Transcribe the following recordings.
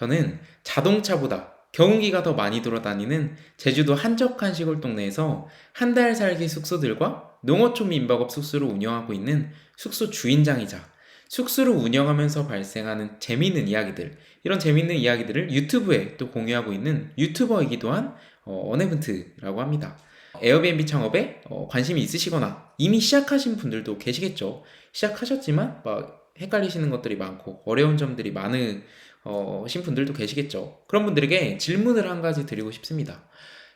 저는 자동차보다 경운기가 더 많이 돌아다니는 제주도 한적한 시골 동네에서 한 달 살기 숙소들과 농어촌 민박업 숙소를 운영하고 있는 숙소 주인장이자 숙소를 운영하면서 발생하는 재미있는 이야기들, 이런 재미있는 이야기들을 유튜브에 또 공유하고 있는 유튜버이기도 한 어네븐트라고 합니다. 에어비앤비 창업에 관심이 있으시거나 이미 시작하신 분들도 계시겠죠. 시작하셨지만 막 헷갈리시는 것들이 많고 어려운 점들이 많으신 분들도 계시겠죠. 그런 분들에게 질문을 한 가지 드리고 싶습니다.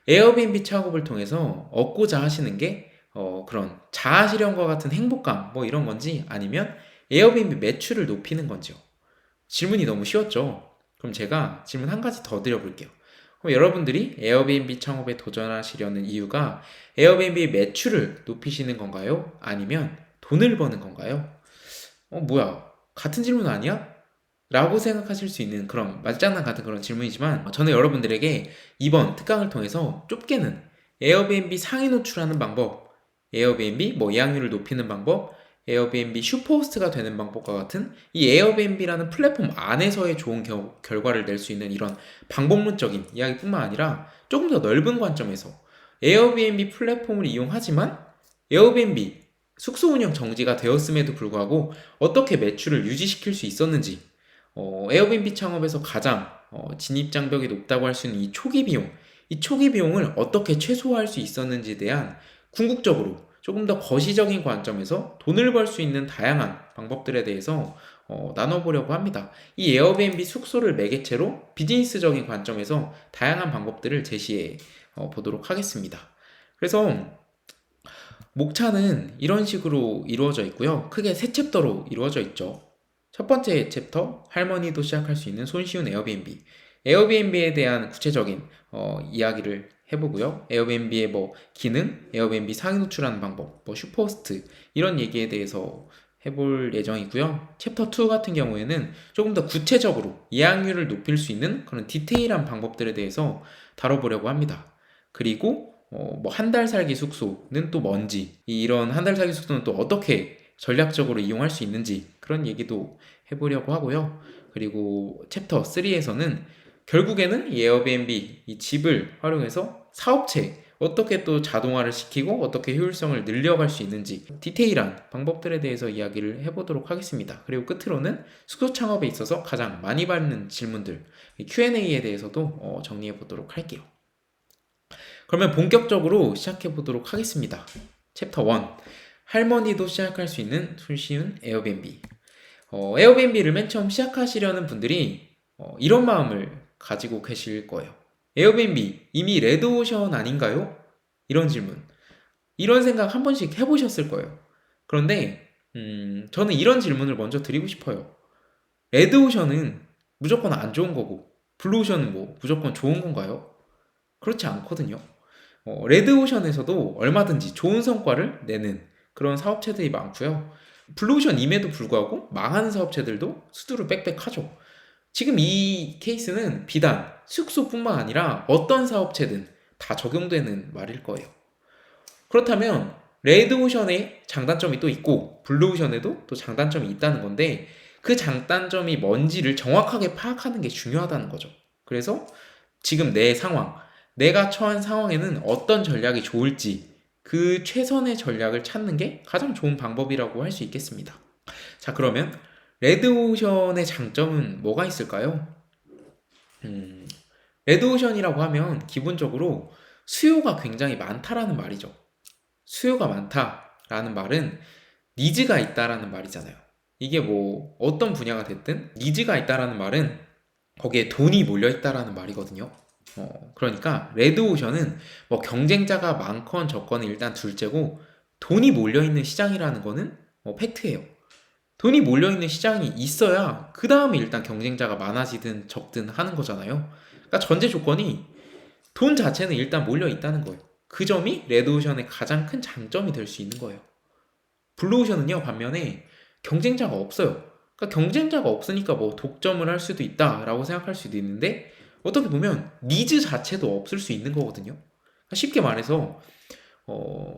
에어비앤비 창업을 통해서 얻고자 하시는 게 그런 자아실현과 같은 행복감 뭐 이런 건지, 아니면 에어비앤비 매출을 높이는 건지요. 질문이 너무 쉬웠죠. 그럼 제가 질문 한 가지 더 드려볼게요. 그럼 여러분들이 에어비앤비 창업에 도전하시려는 이유가 에어비앤비 매출을 높이시는 건가요? 아니면 돈을 버는 건가요? 뭐야, 같은 질문 아니야? 라고 생각하실 수 있는 그런 말장난 같은 그런 질문이지만, 저는 여러분들에게 이번 특강을 통해서 좁게는 에어비앤비 상위 노출하는 방법, 에어비앤비 뭐 예약률을 높이는 방법, 에어비앤비 슈퍼호스트가 되는 방법과 같은 이 에어비앤비라는 플랫폼 안에서의 좋은 결과를 낼 수 있는 이런 방법론적인 이야기뿐만 아니라 조금 더 넓은 관점에서 에어비앤비 플랫폼을 이용하지만 에어비앤비 숙소 운영 정지가 되었음에도 불구하고 어떻게 매출을 유지시킬 수 있었는지, 에어비앤비 창업에서 가장 진입 장벽이 높다고 할 수 있는 이 초기 비용을 어떻게 최소화할 수 있었는지에 대한 궁극적으로 조금 더 거시적인 관점에서 돈을 벌 수 있는 다양한 방법들에 대해서 나눠보려고 합니다. 이 에어비앤비 숙소를 매개체로 비즈니스적인 관점에서 다양한 방법들을 제시해 보도록 하겠습니다. 그래서 목차는 이런 식으로 이루어져 있고요. 크게 세 챕터로 이루어져 있죠. 첫 번째 챕터, 할머니도 시작할 수 있는 손쉬운 에어비앤비. 에어비앤비에 대한 구체적인 이야기를 해보고요. 에어비앤비의 뭐 기능, 에어비앤비 상위 노출하는 방법, 뭐 슈퍼호스트 이런 얘기에 대해서 해볼 예정이고요. 챕터 2 같은 경우에는 조금 더 구체적으로 예약률을 높일 수 있는 그런 디테일한 방법들에 대해서 다뤄보려고 합니다. 그리고 뭐 한 달 살기 숙소는 또 뭔지, 이런 한 달 살기 숙소는 또 어떻게 전략적으로 이용할 수 있는지 그런 얘기도 해보려고 하고요. 그리고 챕터 3에서는 결국에는 이 에어비앤비 이 집을 활용해서 사업체 어떻게 또 자동화를 시키고 어떻게 효율성을 늘려갈 수 있는지 디테일한 방법들에 대해서 이야기를 해보도록 하겠습니다. 그리고 끝으로는 숙소 창업에 있어서 가장 많이 받는 질문들 Q&A에 대해서도 정리해 보도록 할게요. 그러면 본격적으로 시작해 보도록 하겠습니다. 챕터 1, 할머니도 시작할 수 있는 손쉬운 에어비앤비. 에어비앤비를 맨 처음 시작하시려는 분들이 이런 마음을 가지고 계실 거예요. 에어비앤비 이미 레드오션 아닌가요? 이런 질문, 이런 생각 한 번씩 해보셨을 거예요. 그런데 저는 이런 질문을 먼저 드리고 싶어요. 레드오션은 무조건 안 좋은 거고 블루오션은 뭐 무조건 좋은 건가요? 그렇지 않거든요. 레드오션에서도 얼마든지 좋은 성과를 내는 그런 사업체들이 많고요. 블루오션임에도 불구하고 망하는 사업체들도 수두룩 빽빽하죠. 지금 이 케이스는 비단 숙소뿐만 아니라 어떤 사업체든 다 적용되는 말일 거예요. 그렇다면 레드오션에 장단점이 또 있고 블루오션에도 또 장단점이 있다는 건데, 그 장단점이 뭔지를 정확하게 파악하는 게 중요하다는 거죠. 그래서 지금 내 상황, 내가 처한 상황에는 어떤 전략이 좋을지 그 최선의 전략을 찾는 게 가장 좋은 방법이라고 할 수 있겠습니다. 자, 그러면 레드오션의 장점은 뭐가 있을까요? 레드오션이라고 하면 기본적으로 수요가 굉장히 많다라는 말이죠. 수요가 많다라는 말은 니즈가 있다라는 말이잖아요. 이게 뭐 어떤 분야가 됐든 니즈가 있다라는 말은 거기에 돈이 몰려 있다라는 말이거든요. 그러니까 레드오션은 뭐 경쟁자가 많건 적건은 일단 둘째고, 돈이 몰려 있는 시장이라는 거는 팩트예요. 돈이 몰려 있는 시장이 있어야 그 다음에 일단 경쟁자가 많아지든 적든 하는 거잖아요. 그러니까 전제 조건이 돈 자체는 일단 몰려 있다는 거예요. 그 점이 레드오션의 가장 큰 장점이 될 수 있는 거예요. 블루오션은요, 반면에 경쟁자가 없어요. 그러니까 경쟁자가 없으니까 뭐 독점을 할 수도 있다라고 생각할 수도 있는데, 어떻게 보면 니즈 자체도 없을 수 있는 거거든요. 그러니까 쉽게 말해서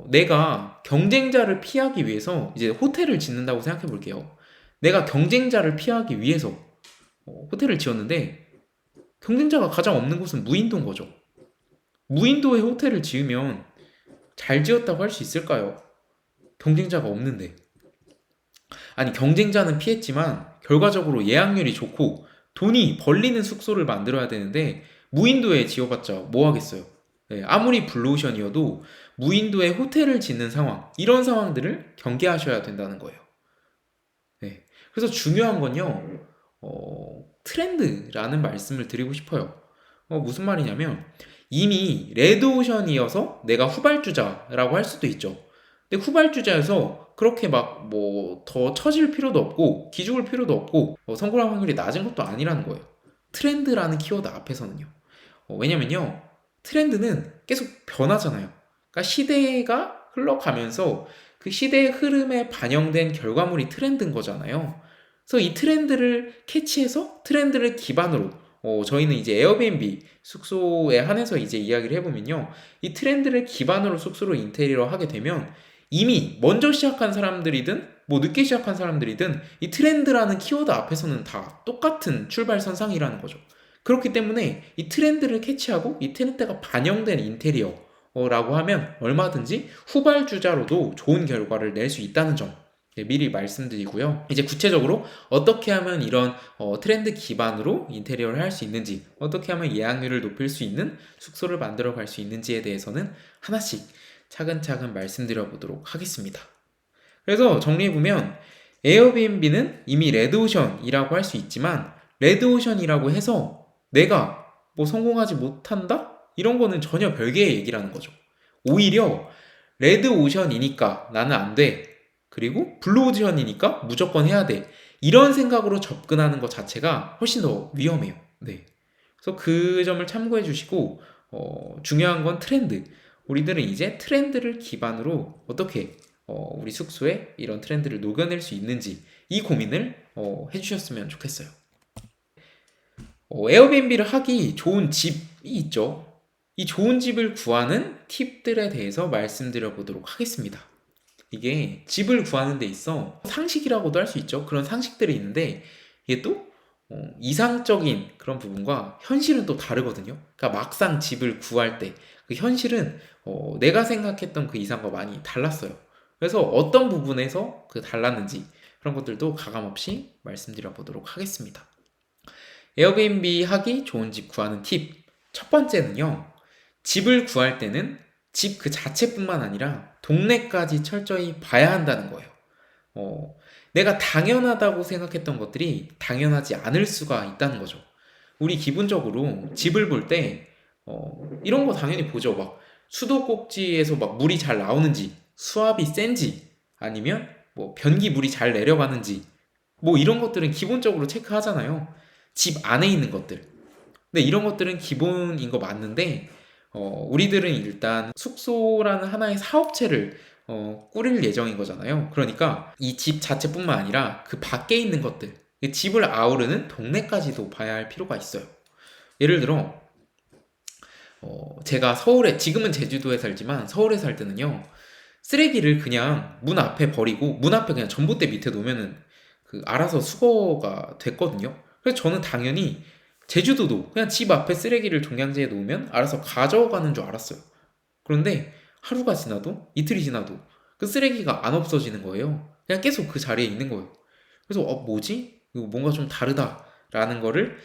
내가 경쟁자를 피하기 위해서 이제 호텔을 짓는다고 생각해 볼게요. 내가 경쟁자를 피하기 위해서 호텔을 지었는데 경쟁자가 가장 없는 곳은 무인도인 거죠. 무인도에 호텔을 지으면 잘 지었다고 할 수 있을까요? 경쟁자가 없는데. 아니, 경쟁자는 피했지만 결과적으로 예약률이 좋고 돈이 벌리는 숙소를 만들어야 되는데 무인도에 지어봤자 뭐 하겠어요? 네, 아무리 블루오션이어도 무인도에 호텔을 짓는 상황, 이런 상황들을 경계하셔야 된다는 거예요. 네, 그래서 중요한 건요, 트렌드라는 말씀을 드리고 싶어요. 무슨 말이냐면 이미 레드오션이어서 내가 후발주자라고 할 수도 있죠. 근데 후발주자여서 그렇게 막 뭐 더 처질 필요도 없고 기죽을 필요도 없고 성공할 확률이 낮은 것도 아니라는 거예요. 트렌드라는 키워드 앞에서는요. 왜냐면요, 트렌드는 계속 변하잖아요. 그러니까 시대가 흘러가면서 그 시대의 흐름에 반영된 결과물이 트렌드인 거잖아요. 그래서 이 트렌드를 캐치해서 트렌드를 기반으로 저희는 이제 에어비앤비 숙소에 한해서 이제 이야기를 해보면요, 이 트렌드를 기반으로 숙소로 인테리어 하게 되면 이미 먼저 시작한 사람들이든 뭐 늦게 시작한 사람들이든 이 트렌드라는 키워드 앞에서는 다 똑같은 출발선상이라는 거죠. 그렇기 때문에 이 트렌드를 캐치하고 이 트렌드가 반영된 인테리어라고 하면 얼마든지 후발주자로도 좋은 결과를 낼 수 있다는 점 미리 말씀드리고요. 이제 구체적으로 어떻게 하면 이런 트렌드 기반으로 인테리어를 할 수 있는지, 어떻게 하면 예약률을 높일 수 있는 숙소를 만들어 갈 수 있는지에 대해서는 하나씩 차근차근 말씀드려 보도록 하겠습니다. 그래서 정리해보면 에어비앤비는 이미 레드오션이라고 할 수 있지만 레드오션이라고 해서 내가 뭐 성공하지 못한다? 이런 거는 전혀 별개의 얘기라는 거죠. 오히려 레드오션이니까 나는 안 돼. 그리고 블루오션이니까 무조건 해야 돼. 이런 생각으로 접근하는 것 자체가 훨씬 더 위험해요. 네. 그래서 그 점을 참고해 주시고 중요한 건 트렌드. 우리들은 이제 트렌드를 기반으로 어떻게 우리 숙소에 이런 트렌드를 녹여낼 수 있는지 이 고민을 해주셨으면 좋겠어요. 에어비앤비를 하기 좋은 집이 있죠. 이 좋은 집을 구하는 팁들에 대해서 말씀드려 보도록 하겠습니다. 이게 집을 구하는 데 있어 상식이라고도 할 수 있죠. 그런 상식들이 있는데 이게 또 이상적인 그런 부분과 현실은 또 다르거든요. 그러니까 막상 집을 구할 때 그 현실은 내가 생각했던 그 이상과 많이 달랐어요. 그래서 어떤 부분에서 그 달랐는지 그런 것들도 가감없이 말씀드려 보도록 하겠습니다. 에어비앤비 하기 좋은 집 구하는 팁. 첫 번째는요, 집을 구할 때는 집 그 자체뿐만 아니라 동네까지 철저히 봐야 한다는 거예요. 내가 당연하다고 생각했던 것들이 당연하지 않을 수가 있다는 거죠. 우리 기본적으로 집을 볼 때, 이런 거 당연히 보죠. 막 수도꼭지에서 막 물이 잘 나오는지, 수압이 센지, 아니면 뭐 변기 물이 잘 내려가는지, 뭐 이런 것들은 기본적으로 체크하잖아요. 집 안에 있는 것들. 근데 이런 것들은 기본인 거 맞는데, 우리들은 일단 숙소라는 하나의 사업체를 꾸릴 예정인 거잖아요. 그러니까 이 집 자체뿐만 아니라 그 밖에 있는 것들, 집을 아우르는 동네까지도 봐야 할 필요가 있어요. 예를 들어, 제가 서울에, 지금은 제주도에 살지만 서울에 살 때는요, 쓰레기를 그냥 문 앞에 버리고 문 앞에 그냥 전봇대 밑에 놓으면은 그 알아서 수거가 됐거든요. 그래서 저는 당연히 제주도도 그냥 집 앞에 쓰레기를 종량제에 놓으면 알아서 가져가는 줄 알았어요. 그런데 하루가 지나도 이틀이 지나도 그 쓰레기가 안 없어지는 거예요. 그냥 계속 그 자리에 있는 거예요. 그래서 뭐지? 이거 뭔가 좀 다르다라는 거를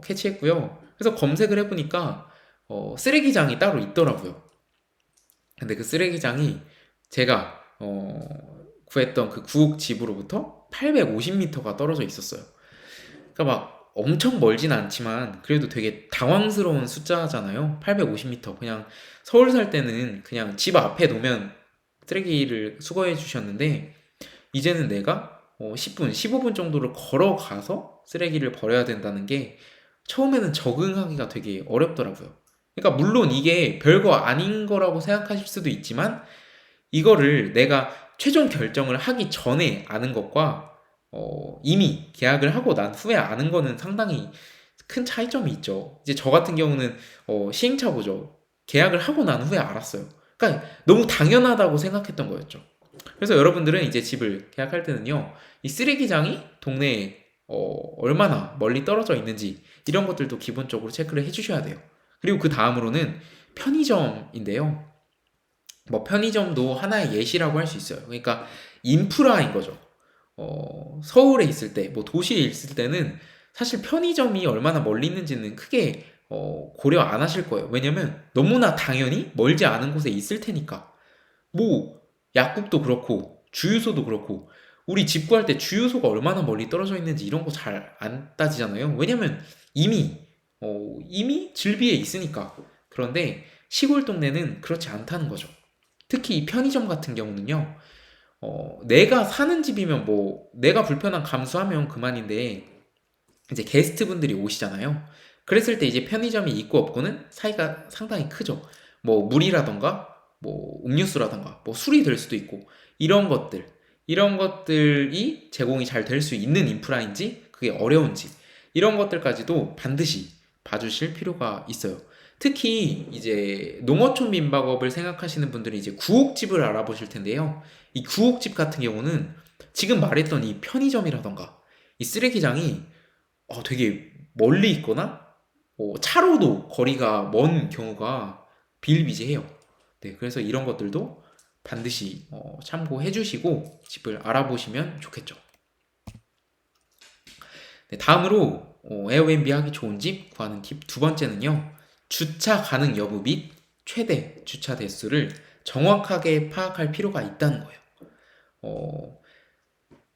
캐치했고요. 그래서 검색을 해보니까 쓰레기장이 따로 있더라고요. 근데 그 쓰레기장이 제가 구했던 그 구옥 집으로부터 850m가 떨어져 있었어요. 그러니까 막 엄청 멀진 않지만 그래도 되게 당황스러운 숫자잖아요. 850m. 그냥 서울 살 때는 그냥 집 앞에 놓으면 쓰레기를 수거해 주셨는데 이제는 내가 10분, 15분 정도를 걸어가서 쓰레기를 버려야 된다는 게 처음에는 적응하기가 되게 어렵더라고요. 그러니까 물론 이게 별거 아닌 거라고 생각하실 수도 있지만 이거를 내가 최종 결정을 하기 전에 아는 것과 이미 계약을 하고 난 후에 아는 거는 상당히 큰 차이점이 있죠. 이제 저 같은 경우는 시행착오죠. 보죠. 계약을 하고 난 후에 알았어요. 그러니까 너무 당연하다고 생각했던 거였죠. 그래서 여러분들은 이제 집을 계약할 때는요, 이 쓰레기장이 동네에 얼마나 멀리 떨어져 있는지 이런 것들도 기본적으로 체크를 해주셔야 돼요. 그리고 그 다음으로는 편의점인데요. 뭐 편의점도 하나의 예시라고 할 수 있어요. 그러니까 인프라인 거죠. 서울에 있을 때, 뭐 도시에 있을 때는 사실 편의점이 얼마나 멀리 있는지는 크게 고려 안 하실 거예요. 왜냐면 너무나 당연히 멀지 않은 곳에 있을 테니까. 뭐 약국도 그렇고 주유소도 그렇고 우리 집 구할 때 주유소가 얼마나 멀리 떨어져 있는지 이런 거 잘 안 따지잖아요. 왜냐면 이미 이미 질비에 있으니까. 그런데 시골 동네는 그렇지 않다는 거죠. 특히 이 편의점 같은 경우는요. 내가 사는 집이면 뭐 내가 불편함 감수하면 그만인데 이제 게스트분들이 오시잖아요. 그랬을 때 이제 편의점이 있고 없고는 사이가 상당히 크죠. 뭐 물이라던가 뭐 음료수라던가 뭐 술이 될 수도 있고 이런 것들이 제공이 잘 될 수 있는 인프라인지 그게 어려운지 이런 것들까지도 반드시 봐주실 필요가 있어요. 특히 이제 농어촌 민박업을 생각하시는 분들이 이제 구옥집을 알아보실 텐데요. 이 구옥집 같은 경우는 지금 말했던 이 편의점이라던가 이 쓰레기장이 되게 멀리 있거나 차로도 거리가 먼 경우가 비일비재해요. 네, 그래서 이런 것들도 반드시 참고해 주시고 집을 알아보시면 좋겠죠. 네, 다음으로 에어비앤비 하기 좋은 집 구하는 팁 두 번째는요. 주차 가능 여부 및 최대 주차 대수를 정확하게 파악할 필요가 있다는 거예요. 어,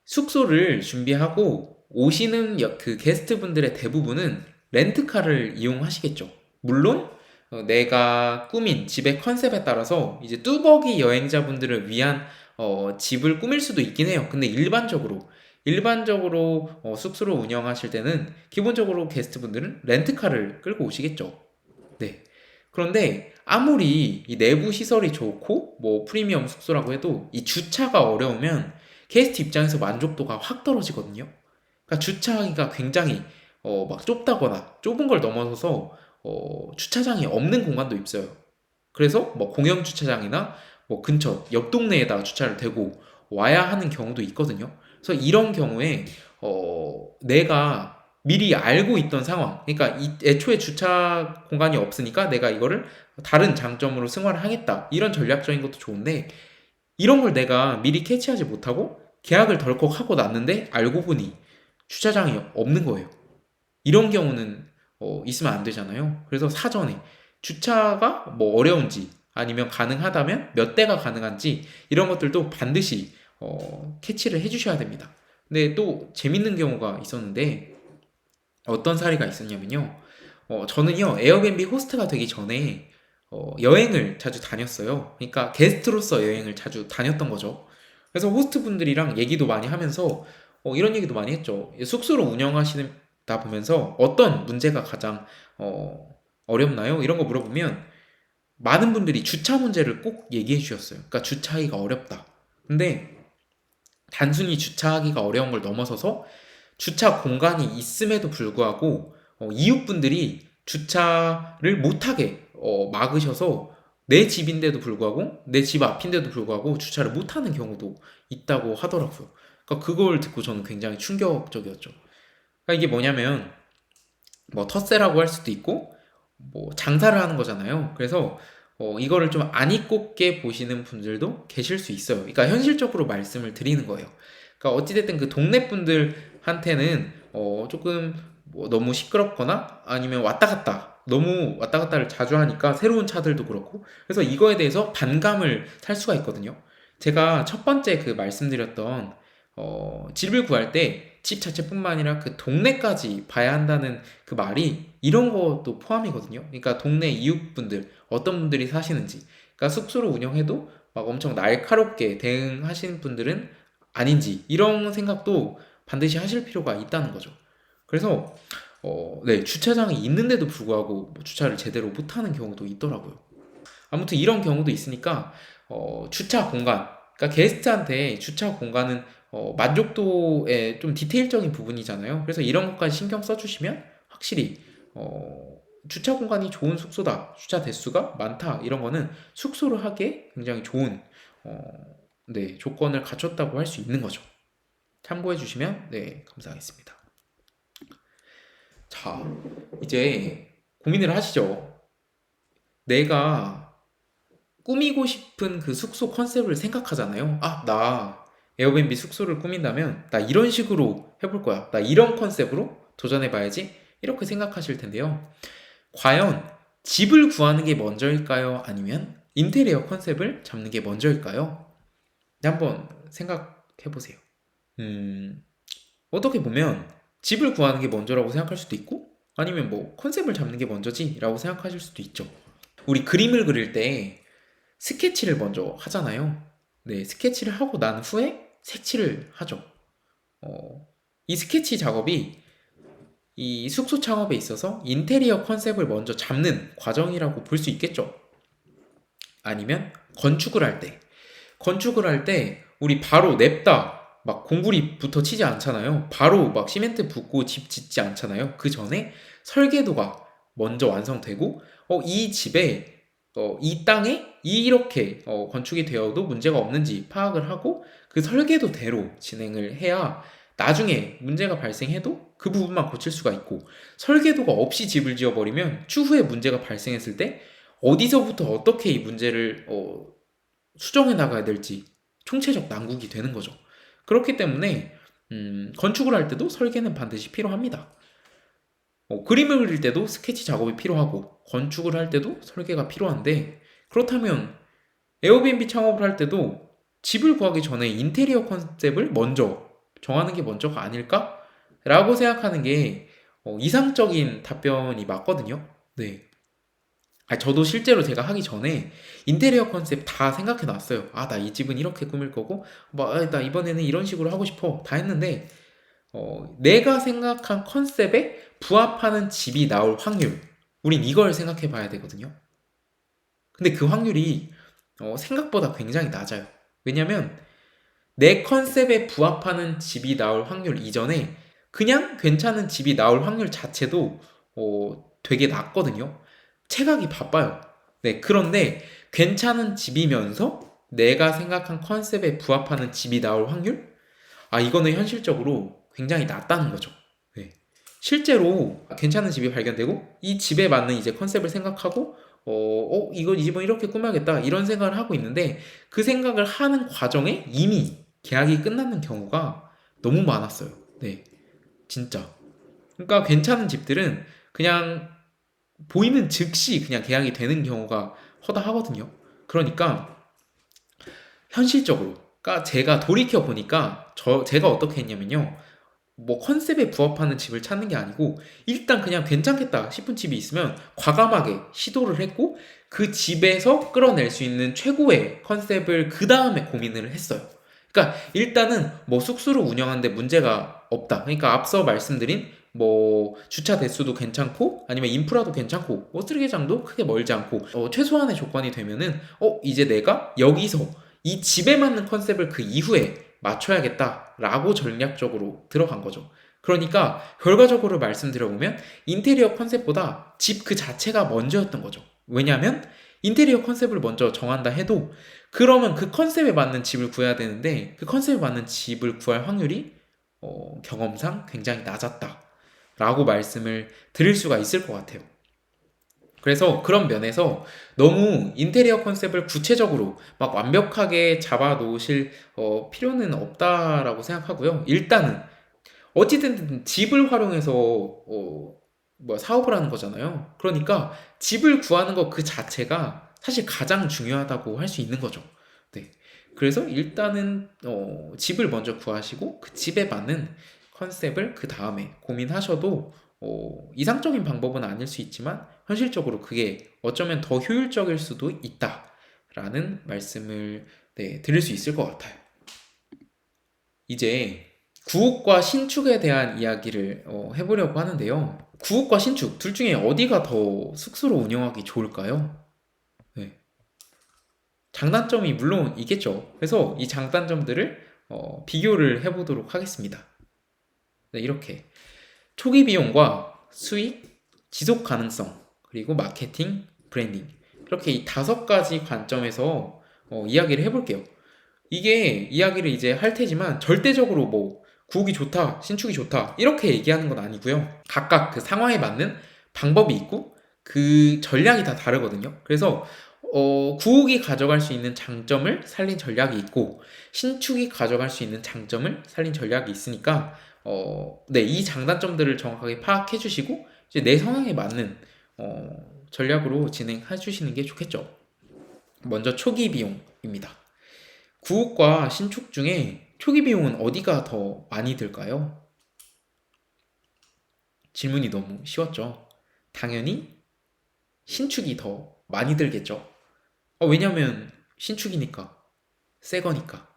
숙소를 준비하고 오시는 그 게스트분들의 대부분은 렌트카를 이용하시겠죠. 물론 내가 꾸민 집의 컨셉에 따라서 이제 뚜벅이 여행자분들을 위한 집을 꾸밀 수도 있긴 해요. 근데 일반적으로 숙소를 운영하실 때는 기본적으로 게스트분들은 렌트카를 끌고 오시겠죠. 네. 그런데 아무리 이 내부 시설이 좋고 뭐 프리미엄 숙소라고 해도 이 주차가 어려우면 게스트 입장에서 만족도가 확 떨어지거든요. 그러니까 주차하기가 굉장히 막 좁다거나 좁은 걸 넘어서서 주차장이 없는 공간도 있어요. 그래서 뭐 공영 주차장이나 뭐 근처 옆 동네에다가 주차를 대고 와야 하는 경우도 있거든요. 그래서 이런 경우에 내가 미리 알고 있던 상황, 그러니까 애초에 주차 공간이 없으니까 내가 이거를 다른 장점으로 승화를 하겠다. 이런 전략적인 것도 좋은데 이런 걸 내가 미리 캐치하지 못하고 계약을 덜컥 하고 났는데 알고 보니 주차장이 없는 거예요. 이런 경우는 있으면 안 되잖아요. 그래서 사전에 주차가 뭐 어려운지 아니면 가능하다면 몇 대가 가능한지 이런 것들도 반드시 캐치를 해주셔야 됩니다. 근데 또 재밌는 경우가 있었는데 어떤 사례가 있었냐면요. 저는요 에어비앤비 호스트가 되기 전에 여행을 자주 다녔어요. 그러니까 게스트로서 여행을 자주 다녔던 거죠. 그래서 호스트 분들이랑 얘기도 많이 하면서 이런 얘기도 많이 했죠. 숙소를 운영하시다 보면서 어떤 문제가 가장 어렵나요? 이런 거 물어보면 많은 분들이 주차 문제를 꼭 얘기해 주셨어요. 그러니까 주차하기가 어렵다. 근데 단순히 주차하기가 어려운 걸 넘어서서 주차 공간이 있음에도 불구하고 이웃분들이 주차를 못하게 막으셔서 내 집인데도 불구하고 내 집 앞인데도 불구하고 주차를 못하는 경우도 있다고 하더라고요. 그러니까 그걸 듣고 저는 굉장히 충격적이었죠. 그러니까 이게 뭐냐면 뭐 텃세라고 할 수도 있고 뭐 장사를 하는 거잖아요. 그래서 이거를 좀 안 이꼽게 보시는 분들도 계실 수 있어요. 그러니까 현실적으로 말씀을 드리는 거예요. 그러니까 어찌됐든 그 동네 분들한테는 조금 뭐 너무 시끄럽거나 아니면 너무 왔다 갔다를 자주 하니까 새로운 차들도 그렇고 그래서 이거에 대해서 반감을 살 수가 있거든요. 제가 첫 번째 그 말씀드렸던 집을 구할 때 집 자체뿐만 아니라 그 동네까지 봐야 한다는 그 말이 이런 것도 포함이거든요. 그러니까 동네 이웃분들 어떤 분들이 사시는지 그러니까 숙소를 운영해도 막 엄청 날카롭게 대응하시는 분들은 아닌지 이런 생각도 반드시 하실 필요가 있다는 거죠. 그래서 네, 주차장이 있는데도 불구하고 뭐 주차를 제대로 못하는 경우도 있더라고요. 아무튼 이런 경우도 있으니까 주차 공간, 그러니까 게스트한테 주차 공간은 만족도의 좀 디테일적인 부분이잖아요. 그래서 이런 것까지 신경 써주시면 확실히 주차 공간이 좋은 숙소다, 주차 대수가 많다 이런 거는 숙소를 하기에 굉장히 좋은 네, 조건을 갖췄다고 할 수 있는 거죠. 참고해 주시면 네, 감사하겠습니다. 자, 이제 고민을 하시죠. 내가 꾸미고 싶은 그 숙소 컨셉을 생각하잖아요. 아, 나 에어비앤비 숙소를 꾸민다면 나 이런 식으로 해볼 거야. 나 이런 컨셉으로 도전해봐야지. 이렇게 생각하실 텐데요. 과연 집을 구하는 게 먼저일까요? 아니면 인테리어 컨셉을 잡는 게 먼저일까요? 네, 한번 생각해 보세요. 음, 어떻게 보면 집을 구하는 게 먼저라고 생각할 수도 있고, 아니면 뭐 컨셉을 잡는 게 먼저지라고 생각하실 수도 있죠. 우리 그림을 그릴 때 스케치를 먼저 하잖아요. 네, 스케치를 하고 난 후에 색칠을 하죠. 이 스케치 작업이 이 숙소 창업에 있어서 인테리어 컨셉을 먼저 잡는 과정이라고 볼 수 있겠죠. 아니면 건축을 할 때 우리 바로 냅다 막 공구리부터 치지 않잖아요. 바로 막 시멘트 붓고 집 짓지 않잖아요. 그 전에 설계도가 먼저 완성되고 이 집에 이 땅에 이렇게 건축이 되어도 문제가 없는지 파악을 하고 그 설계도대로 진행을 해야 나중에 문제가 발생해도 그 부분만 고칠 수가 있고 설계도가 없이 집을 지어버리면 추후에 문제가 발생했을 때 어디서부터 어떻게 이 문제를 수정해 나가야 될지 총체적 난국이 되는 거죠. 그렇기 때문에 건축을 할 때도 설계는 반드시 필요합니다. 그림을 그릴 때도 스케치 작업이 필요하고 건축을 할 때도 설계가 필요한데 그렇다면 에어비앤비 창업을 할 때도 집을 구하기 전에 인테리어 컨셉을 먼저 정하는 게 먼저가 아닐까? 라고 생각하는 게 이상적인 답변이 맞거든요. 네. 저도 실제로 제가 하기 전에 인테리어 컨셉 다 생각해 놨어요. 아, 나 이 집은 이렇게 꾸밀 거고, 나 이번에는 이런 식으로 하고 싶어. 다 했는데, 내가 생각한 컨셉에 부합하는 집이 나올 확률. 우린 이걸 생각해 봐야 되거든요. 근데 그 확률이 생각보다 굉장히 낮아요. 왜냐면 내 컨셉에 부합하는 집이 나올 확률 이전에 그냥 괜찮은 집이 나올 확률 자체도 되게 낮거든요. 체각이 바빠요. 네, 그런데 괜찮은 집이면서 내가 생각한 컨셉에 부합하는 집이 나올 확률? 이거는 현실적으로 굉장히 낮다는 거죠. 네. 실제로 괜찮은 집이 발견되고 이 집에 맞는 이제 컨셉을 생각하고 이 집은 이렇게 꾸며야겠다 이런 생각을 하고 있는데 그 생각을 하는 과정에 이미 계약이 끝나는 경우가 너무 많았어요. 네, 진짜. 그러니까 괜찮은 집들은 그냥 보이는 즉시 그냥 계약이 되는 경우가 허다하거든요. 그러니까 현실적으로, 그러니까 제가 돌이켜 보니까 제가 어떻게 했냐면요. 뭐 컨셉에 부합하는 집을 찾는 게 아니고 일단 그냥 괜찮겠다 싶은 집이 있으면 과감하게 시도를 했고 그 집에서 끌어낼 수 있는 최고의 컨셉을 그 다음에 고민을 했어요. 그러니까 일단은 뭐 숙소를 운영하는데 문제가 없다. 그러니까 앞서 말씀드린 뭐 주차 대수도 괜찮고 아니면 인프라도 괜찮고 쓰레기장도 크게 멀지 않고 최소한의 조건이 되면은 이제 내가 여기서 이 집에 맞는 컨셉을 그 이후에 맞춰야겠다라고 전략적으로 들어간 거죠. 그러니까 결과적으로 말씀드려보면 인테리어 컨셉보다 집 그 자체가 먼저였던 거죠. 왜냐하면 인테리어 컨셉을 먼저 정한다 해도 그러면 그 컨셉에 맞는 집을 구해야 되는데 그 컨셉에 맞는 집을 구할 확률이 경험상 굉장히 낮았다라고 말씀을 드릴 수가 있을 것 같아요. 그래서 그런 면에서 너무 인테리어 컨셉을 구체적으로 막 완벽하게 잡아 놓으실 필요는 없다라고 생각하고요. 일단은 어찌든 집을 활용해서 사업을 하는 거잖아요. 그러니까 집을 구하는 것 그 자체가 사실 가장 중요하다고 할 수 있는 거죠. 네. 그래서 일단은 집을 먼저 구하시고 그 집에 맞는 컨셉을 그 다음에 고민하셔도 이상적인 방법은 아닐 수 있지만 현실적으로 그게 어쩌면 더 효율적일 수도 있다라는 말씀을 드릴 수 있을 것 같아요. 이제 구옥과 신축에 대한 이야기를 해보려고 하는데요. 구옥과 신축 둘 중에 어디가 더 숙소로 운영하기 좋을까요? 네. 장단점이 물론 있겠죠. 그래서 이 장단점들을 비교를 해보도록 하겠습니다. 네, 이렇게 초기 비용과 수익, 지속 가능성, 그리고 마케팅, 브랜딩 이렇게 이 5가지 관점에서 이야기를 해볼게요. 이게 이야기를 이제 할 테지만 절대적으로 뭐 구욱이 좋다, 신축이 좋다 이렇게 얘기하는 건 아니고요. 각각 그 상황에 맞는 방법이 있고 그 전략이 다 다르거든요. 그래서 구욱이 가져갈 수 있는 장점을 살린 전략이 있고 신축이 가져갈 수 있는 장점을 살린 전략이 있으니까 네, 이 장단점들을 정확하게 파악해 주시고 이제 내 성향에 맞는 전략으로 진행해 주시는 게 좋겠죠. 먼저 초기 비용입니다. 구욱과 신축 중에 초기 비용은 어디가 더 많이 들까요? 질문이 너무 쉬웠죠. 당연히 신축이 더 많이 들겠죠. 왜냐면 신축이니까, 새 거니까.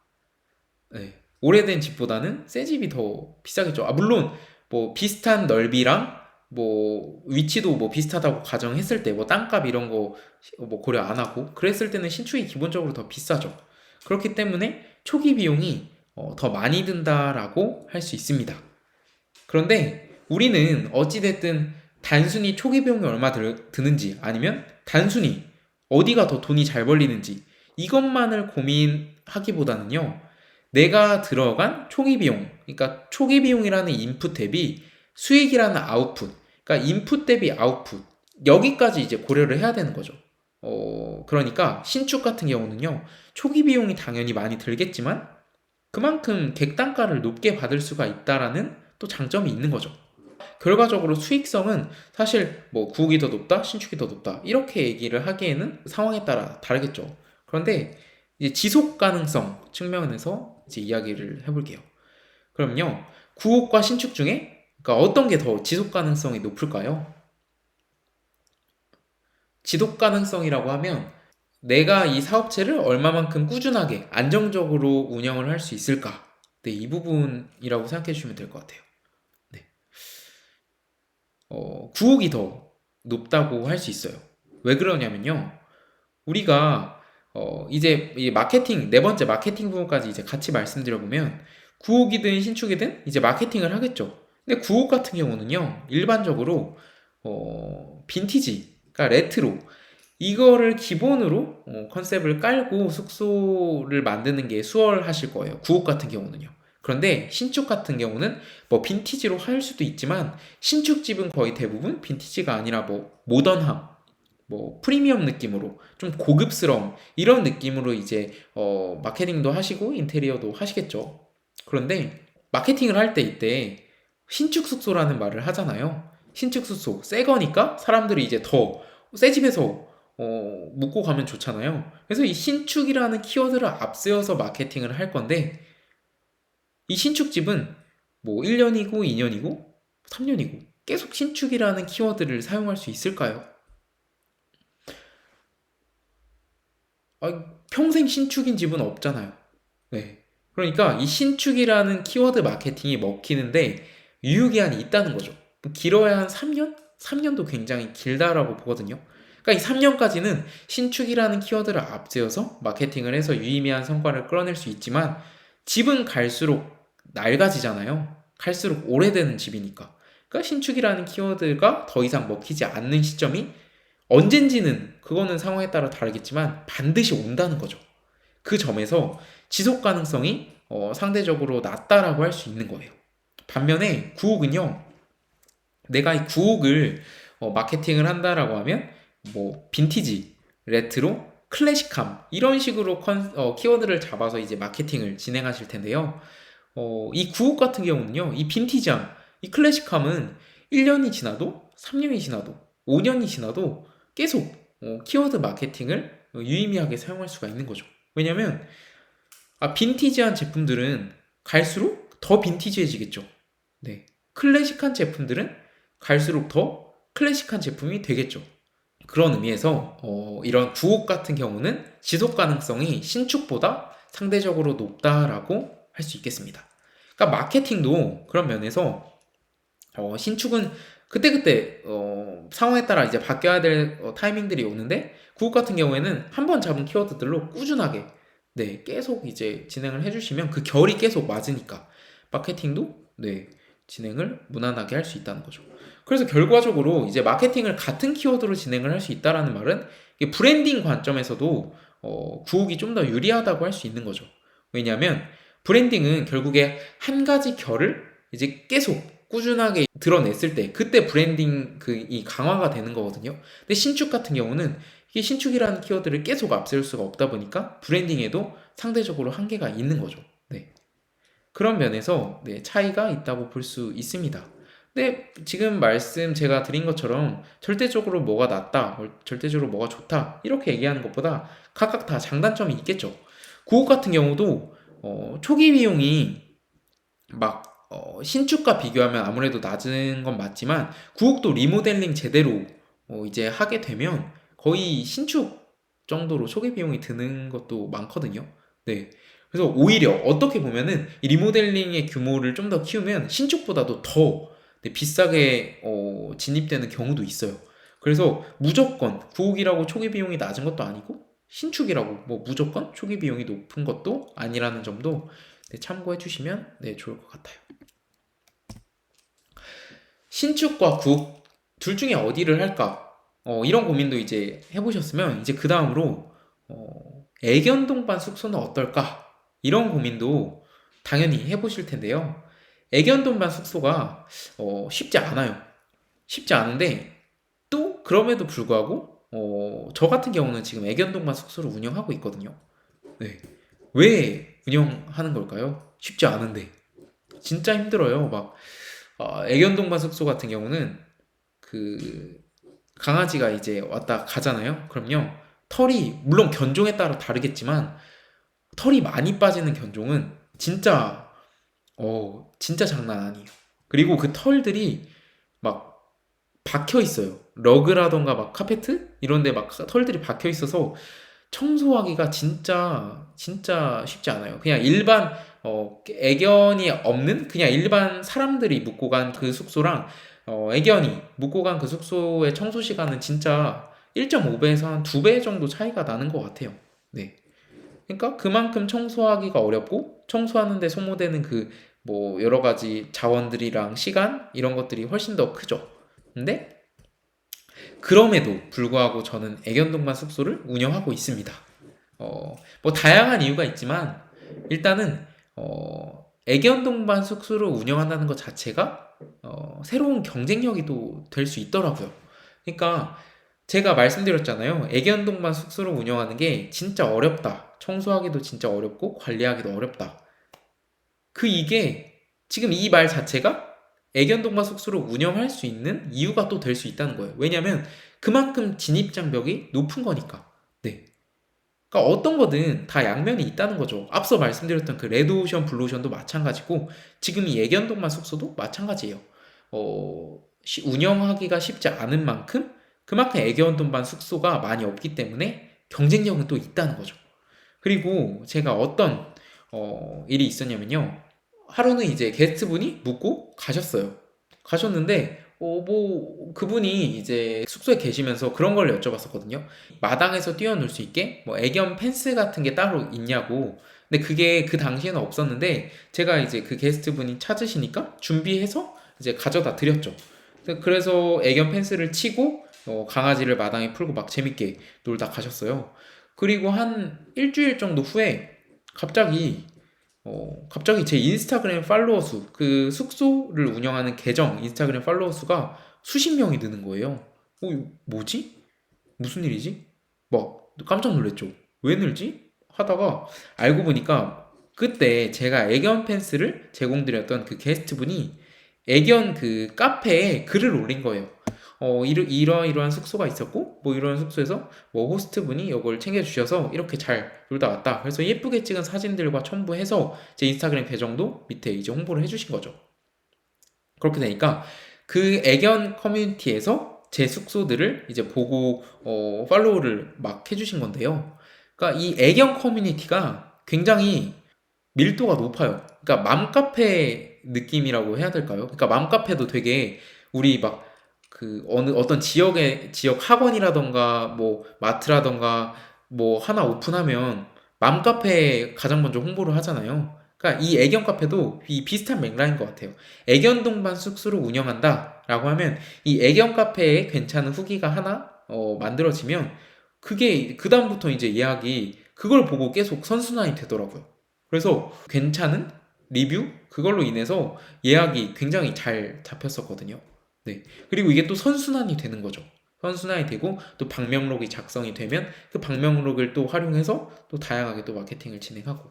네. 오래된 집보다는 새 집이 더 비싸겠죠. 물론 뭐 비슷한 넓이랑 뭐 위치도 뭐 비슷하다고 가정했을 때 뭐 땅값 이런 거 뭐 고려 안 하고 그랬을 때는 신축이 기본적으로 더 비싸죠. 그렇기 때문에 초기 비용이 더 많이 든다라고 할 수 있습니다. 그런데 우리는 어찌됐든 단순히 초기 비용이 얼마 드는지 아니면 단순히 어디가 더 돈이 잘 벌리는지 이것만을 고민하기보다는요. 내가 들어간 초기 비용, 그러니까 초기 비용이라는 인풋 대비 수익이라는 아웃풋, 그러니까 인풋 대비 아웃풋 여기까지 이제 고려를 해야 되는 거죠. 그러니까 신축 같은 경우는요. 초기 비용이 당연히 많이 들겠지만 그만큼 객단가를 높게 받을 수가 있다라는 또 장점이 있는 거죠. 결과적으로 수익성은 사실 뭐 구욱이 더 높다, 신축이 더 높다 이렇게 얘기를 하기에는 상황에 따라 다르겠죠. 그런데 이제 지속 가능성 측면에서 이제 이야기를 해볼게요. 그럼요, 구욱과 신축 중에 그러니까 어떤 게 더 지속 가능성이 높을까요? 지속 가능성이라고 하면 내가 이 사업체를 얼마만큼 꾸준하게 안정적으로 운영을 할 수 있을까? 네, 이 부분이라고 생각해 주시면 될 것 같아요. 네. 구욱이 더 높다고 할 수 있어요. 왜 그러냐면요. 우리가 이제 이 마케팅 네 번째 마케팅 부분까지 이제 같이 말씀드려보면 구욱이든 신축이든 이제 마케팅을 하겠죠. 근데 구욱 같은 경우는요. 일반적으로 빈티지, 그러니까 레트로 이거를 기본으로 컨셉을 깔고 숙소를 만드는 게 수월하실 거예요. 구욱 같은 경우는요. 그런데 신축 같은 경우는 뭐 빈티지로 할 수도 있지만 신축집은 거의 대부분 빈티지가 아니라 뭐 모던함, 뭐 프리미엄 느낌으로 좀 고급스러움 이런 느낌으로 이제 마케팅도 하시고 인테리어도 하시겠죠. 그런데 마케팅을 할 때 이때 신축 숙소라는 말을 하잖아요. 신축 숙소 새 거니까 사람들이 이제 더 새 집에서 묵고 가면 좋잖아요. 그래서 이 신축이라는 키워드를 앞세워서 마케팅을 할 건데 이 신축집은 뭐 1년이고 2년이고 3년이고 계속 신축이라는 키워드를 사용할 수 있을까요? 평생 신축인 집은 없잖아요. 네. 그러니까 이 신축이라는 키워드 마케팅이 먹히는데 유효기한이 있다는 거죠. 길어야 한 3년? 3년도 굉장히 길다라고 보거든요. 그러니까 이 3년까지는 신축이라는 키워드를 앞세워서 마케팅을 해서 유의미한 성과를 끌어낼 수 있지만 집은 갈수록 낡아지잖아요. 갈수록 오래되는 집이니까. 그러니까 신축이라는 키워드가 더 이상 먹히지 않는 시점이 언젠지는 그거는 상황에 따라 다르겠지만 반드시 온다는 거죠. 그 점에서 지속 가능성이 상대적으로 낮다라고 할 수 있는 거예요. 반면에 구옥은요, 내가 이 구옥을 마케팅을 한다라고 하면 뭐 빈티지, 레트로, 클래식함 이런 식으로 키워드를 잡아서 이제 마케팅을 진행하실 텐데요. 이 구옥 같은 경우는요, 이 빈티지함, 이 클래식함은 1년이 지나도 3년이 지나도 5년이 지나도 계속 키워드 마케팅을 유의미하게 사용할 수가 있는 거죠. 왜냐면 빈티지한 제품들은 갈수록 더 빈티지해지겠죠. 네. 클래식한 제품들은 갈수록 더 클래식한 제품이 되겠죠. 그런 의미에서 이런 구옥 같은 경우는 지속 가능성이 신축보다 상대적으로 높다라고 할 수 있겠습니다. 그러니까 마케팅도 그런 면에서 신축은 그때그때 상황에 따라 이제 바뀌어야 될 타이밍들이 오는데 구옥 같은 경우에는 한번 잡은 키워드들로 꾸준하게 네, 계속 이제 진행을 해주시면 그 결이 계속 맞으니까 마케팅도 네, 진행을 무난하게 할 수 있다는 거죠. 그래서 결과적으로 이제 마케팅을 같은 키워드로 진행을 할 수 있다라는 말은 브랜딩 관점에서도 구옥이 좀 더 유리하다고 할 수 있는 거죠. 왜냐하면 브랜딩은 결국에 한 가지 결을 이제 계속 꾸준하게 드러냈을 때 그때 브랜딩 이 강화가 되는 거거든요. 근데 신축 같은 경우는 이게 신축이라는 키워드를 계속 앞세울 수가 없다 보니까 브랜딩에도 상대적으로 한계가 있는 거죠. 네. 그런 면에서 네, 차이가 있다고 볼 수 있습니다. 근데 지금 말씀 제가 드린 것처럼 절대적으로 뭐가 낫다, 절대적으로 뭐가 좋다 이렇게 얘기하는 것보다 각각 다 장단점이 있겠죠. 구옥 같은 경우도 초기 비용이 막 신축과 비교하면 아무래도 낮은 건 맞지만 구옥도 리모델링 제대로 이제 하게 되면 거의 신축 정도로 초기 비용이 드는 것도 많거든요. 네. 그래서 오히려 어떻게 보면은 이 리모델링의 규모를 좀 더 키우면 신축보다도 더 네, 비싸게 진입되는 경우도 있어요. 그래서 무조건 구옥이라고 초기 비용이 낮은 것도 아니고 신축이라고 뭐 무조건 초기 비용이 높은 것도 아니라는 점도 네, 참고해 주시면 네, 좋을 것 같아요. 신축과 구옥 둘 중에 어디를 할까? 이런 고민도 이제 해보셨으면 이제 그 다음으로 애견동반 숙소는 어떨까? 이런 고민도 당연히 해보실 텐데요. 애견동반 숙소가 쉽지 않아요. 쉽지 않은데 또 그럼에도 불구하고 저 같은 경우는 지금 애견동반 숙소를 운영하고 있거든요. 네. 왜 운영하는 걸까요? 쉽지 않은데 진짜 힘들어요. 막 애견동반 숙소 같은 경우는 그 강아지가 이제 왔다 가잖아요. 그럼요. 털이 물론 견종에 따라 다르겠지만 털이 많이 빠지는 견종은 진짜 장난 아니에요. 그리고 그 털들이 막 박혀 있어요. 러그라던가 막 카페트 이런 데 막 털들이 박혀 있어서 청소하기가 진짜 쉽지 않아요. 그냥 일반 애견이 없는 그냥 일반 사람들이 묵고 간 그 숙소랑 애견이 묵고 간 그 숙소의 청소 시간은 진짜 1.5배에서 한 2배 정도 차이가 나는 것 같아요. 네. 그러니까 그만큼 청소하기가 어렵고 청소하는데 소모되는 그 뭐 여러 가지 자원들이랑 시간 이런 것들이 훨씬 더 크죠. 근데 그럼에도 불구하고 저는 애견동반 숙소를 운영하고 있습니다. 뭐 다양한 이유가 있지만 일단은 애견 동반 숙소를 운영한다는 것 자체가 새로운 경쟁력이 또 될 수 있더라고요. 그러니까 제가 말씀드렸잖아요. 애견 동반 숙소를 운영하는 게 진짜 어렵다. 청소하기도 진짜 어렵고 관리하기도 어렵다. 이게 지금 이 말 자체가 애견 동반 숙소를 운영할 수 있는 이유가 또 될 수 있다는 거예요. 왜냐면 그만큼 진입 장벽이 높은 거니까. 네. 그러니까 어떤 거든 다 양면이 있다는 거죠. 앞서 말씀드렸던 그 레드오션, 블루오션도 마찬가지고 지금 이 애견동반 숙소도 마찬가지예요. 운영하기가 쉽지 않은 만큼 그만큼 애견동반 숙소가 많이 없기 때문에 경쟁력은 또 있다는 거죠. 그리고 제가 어떤 일이 있었냐면요. 하루는 이제 게스트분이 묵고 가셨어요. 가셨는데 뭐 그분이 이제 숙소에 계시면서 그런 걸 여쭤봤었거든요. 마당에서 뛰어놀 수 있게 뭐 애견 펜스 같은 게 따로 있냐고. 근데 그게 그 당시에는 없었는데 제가 이제 그 게스트분이 찾으시니까 준비해서 이제 가져다 드렸죠. 그래서 애견 펜스를 치고 강아지를 마당에 풀고 막 재밌게 놀다 가셨어요. 그리고 한 일주일 정도 후에 갑자기 제 인스타그램 팔로워 수, 그 숙소를 운영하는 계정 인스타그램 팔로워 수가 수십 명이 느는 거예요. 이거 뭐지? 무슨 일이지? 막 깜짝 놀랐죠. 왜 늘지? 하다가 알고 보니까 그때 제가 애견 펜스를 제공드렸던 그 게스트분이 애견 그 카페에 글을 올린 거예요. 이러이러한 숙소가 있었고, 뭐 이런 숙소에서 뭐 호스트분이 이걸 챙겨주셔서 이렇게 잘 놀다 왔다. 그래서 예쁘게 찍은 사진들과 첨부해서 제 인스타그램 계정도 밑에 이제 홍보를 해주신 거죠. 그렇게 되니까 그 애견 커뮤니티에서 제 숙소들을 이제 보고 팔로우를 막 해주신 건데요. 그러니까 이 애견 커뮤니티가 굉장히 밀도가 높아요. 그러니까 맘카페 느낌이라고 해야 될까요? 그러니까 맘카페도 되게 우리 막 그 어떤 지역 학원이라던가 뭐 마트라던가 뭐 하나 오픈하면 맘카페에 가장 먼저 홍보를 하잖아요. 그러니까 이 애견 카페도 이 비슷한 맥락인 것 같아요. 애견 동반 숙소를 운영한다라고 하면 이 애견 카페에 괜찮은 후기가 하나 만들어지면 그게 그 다음부터 이제 예약이 그걸 보고 계속 선순환이 되더라고요. 그래서 괜찮은 리뷰? 그걸로 인해서 예약이 굉장히 잘 잡혔었거든요. 네. 그리고 이게 또 선순환이 되는 거죠. 선순환이 되고 또 방명록이 작성이 되면 그 방명록을 또 활용해서 또 다양하게 또 마케팅을 진행하고,